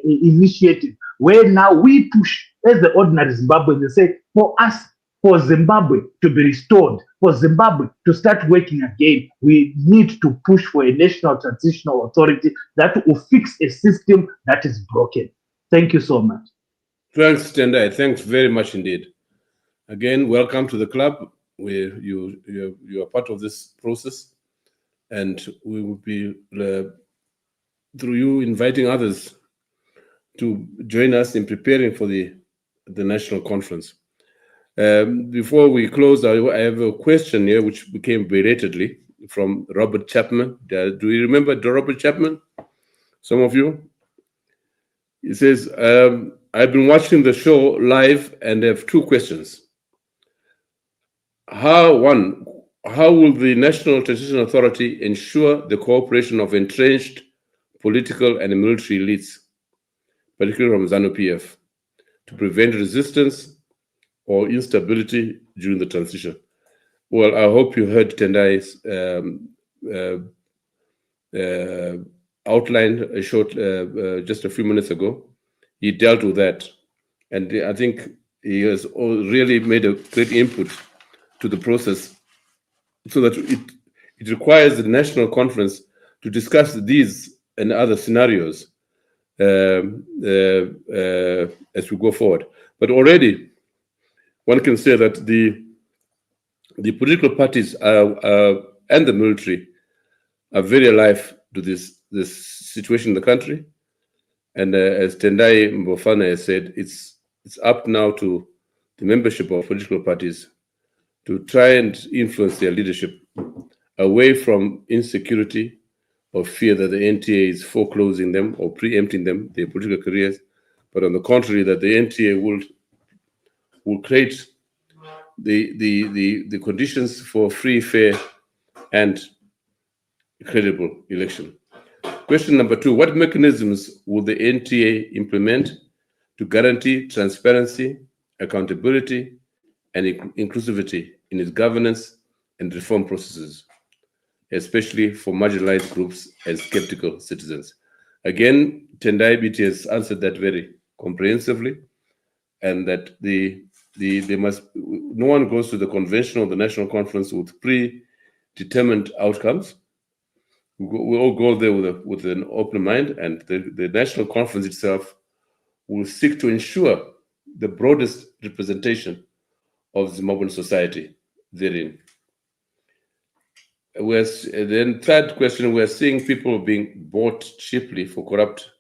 initiative where now we push as the ordinary Zimbabweans and say, for Zimbabwe to be restored, for Zimbabwe to start working again, we need to push for a National Transitional Authority that will fix a system that is broken. Thank you so much. Thanks, Tendai. Thanks very much indeed. Again, welcome to the club where you are part of this process, and we will be through you inviting others to join us in preparing for the national conference. Before we close, I have a question here which became belatedly from Robert Chapman. Do you remember Robert Chapman? Some of you? He says, I've been watching the show live and have two questions. How will the National Transitional Authority ensure the cooperation of entrenched political and military elites, particularly from ZANU-PF, to prevent resistance or instability during the transition? Well, I hope you heard Tendai's outline just a few minutes ago. He dealt with that, and I think he has really made a great input to the process, so that it requires the national conference to discuss these and other scenarios as we go forward. But already, one can say that the political parties and the military are very alive to this situation in the country. And as Tendai Mbofana has said, it's up now to the membership of political parties to try and influence their leadership away from insecurity or fear that the NTA is foreclosing them or preempting them, their political careers, but on the contrary, that the NTA will create the conditions for free, fair, and credible election. Question number 2, what mechanisms will the NTA implement to guarantee transparency, accountability, and inclusivity in its governance and reform processes, especially for marginalized groups and skeptical citizens? Again, Tendai BT has answered that very comprehensively, and that no one goes to the convention or the national conference with predetermined outcomes. We all go there with an open mind, and the national conference itself will seek to ensure the broadest representation of Zimbabwean society therein. Then third question, we're seeing people being bought cheaply for corrupt,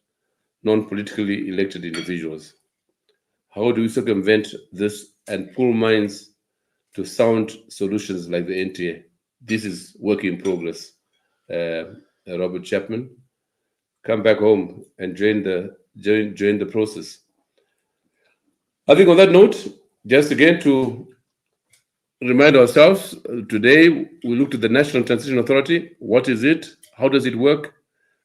non-politically elected individuals. How do we circumvent this and pull minds to sound solutions like the NTA? This is work in progress. Robert Chapman, come back home and join the process. I think on that note, just again to remind ourselves, today we looked at the National Transitional Authority. What is it? How does it work?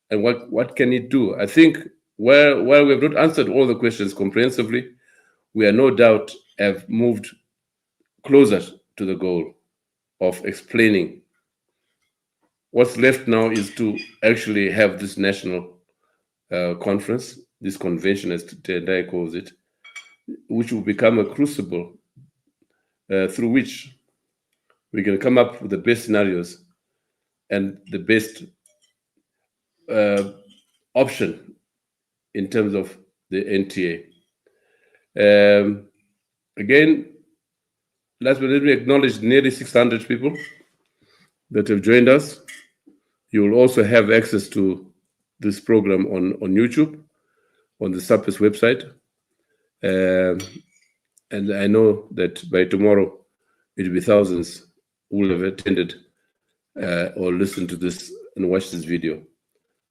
And what can it do? I think while we have not answered all the questions comprehensively, we are no doubt have moved closer to the goal of explaining. What's left now is to actually have this national conference, this convention, as Tendai calls it, which will become a crucible through which we can come up with the best scenarios and the best option in terms of the NTA. Again, last but let me acknowledge nearly 600 people that have joined us. You will also have access to this program on YouTube, on the SAPES website. And I know that by tomorrow, it will be thousands who will have attended or listened to this and watched this video.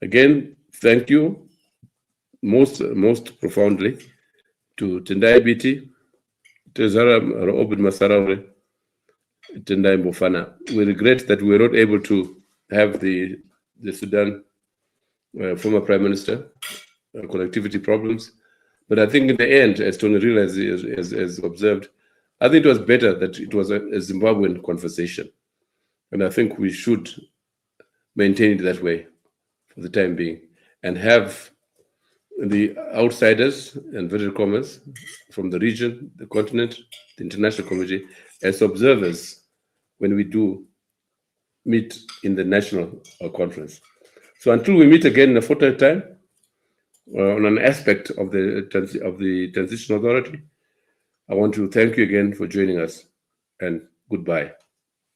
Again, thank you most profoundly to Tendai BT, Tezara Obed Masaraure, Tendai Mbofana. We regret that we were not able to have the Sudan former Prime Minister, connectivity problems. But I think in the end, as Tony Real has observed, I think it was better that it was a Zimbabwean conversation. And I think we should maintain it that way for the time being and have the outsiders, inverted commas, from the region, the continent, the international community, as observers when we do meet in the national conference. So until we meet again in a fortnight time, on an aspect of the Transitional Authority, I want to thank you again for joining us, and goodbye.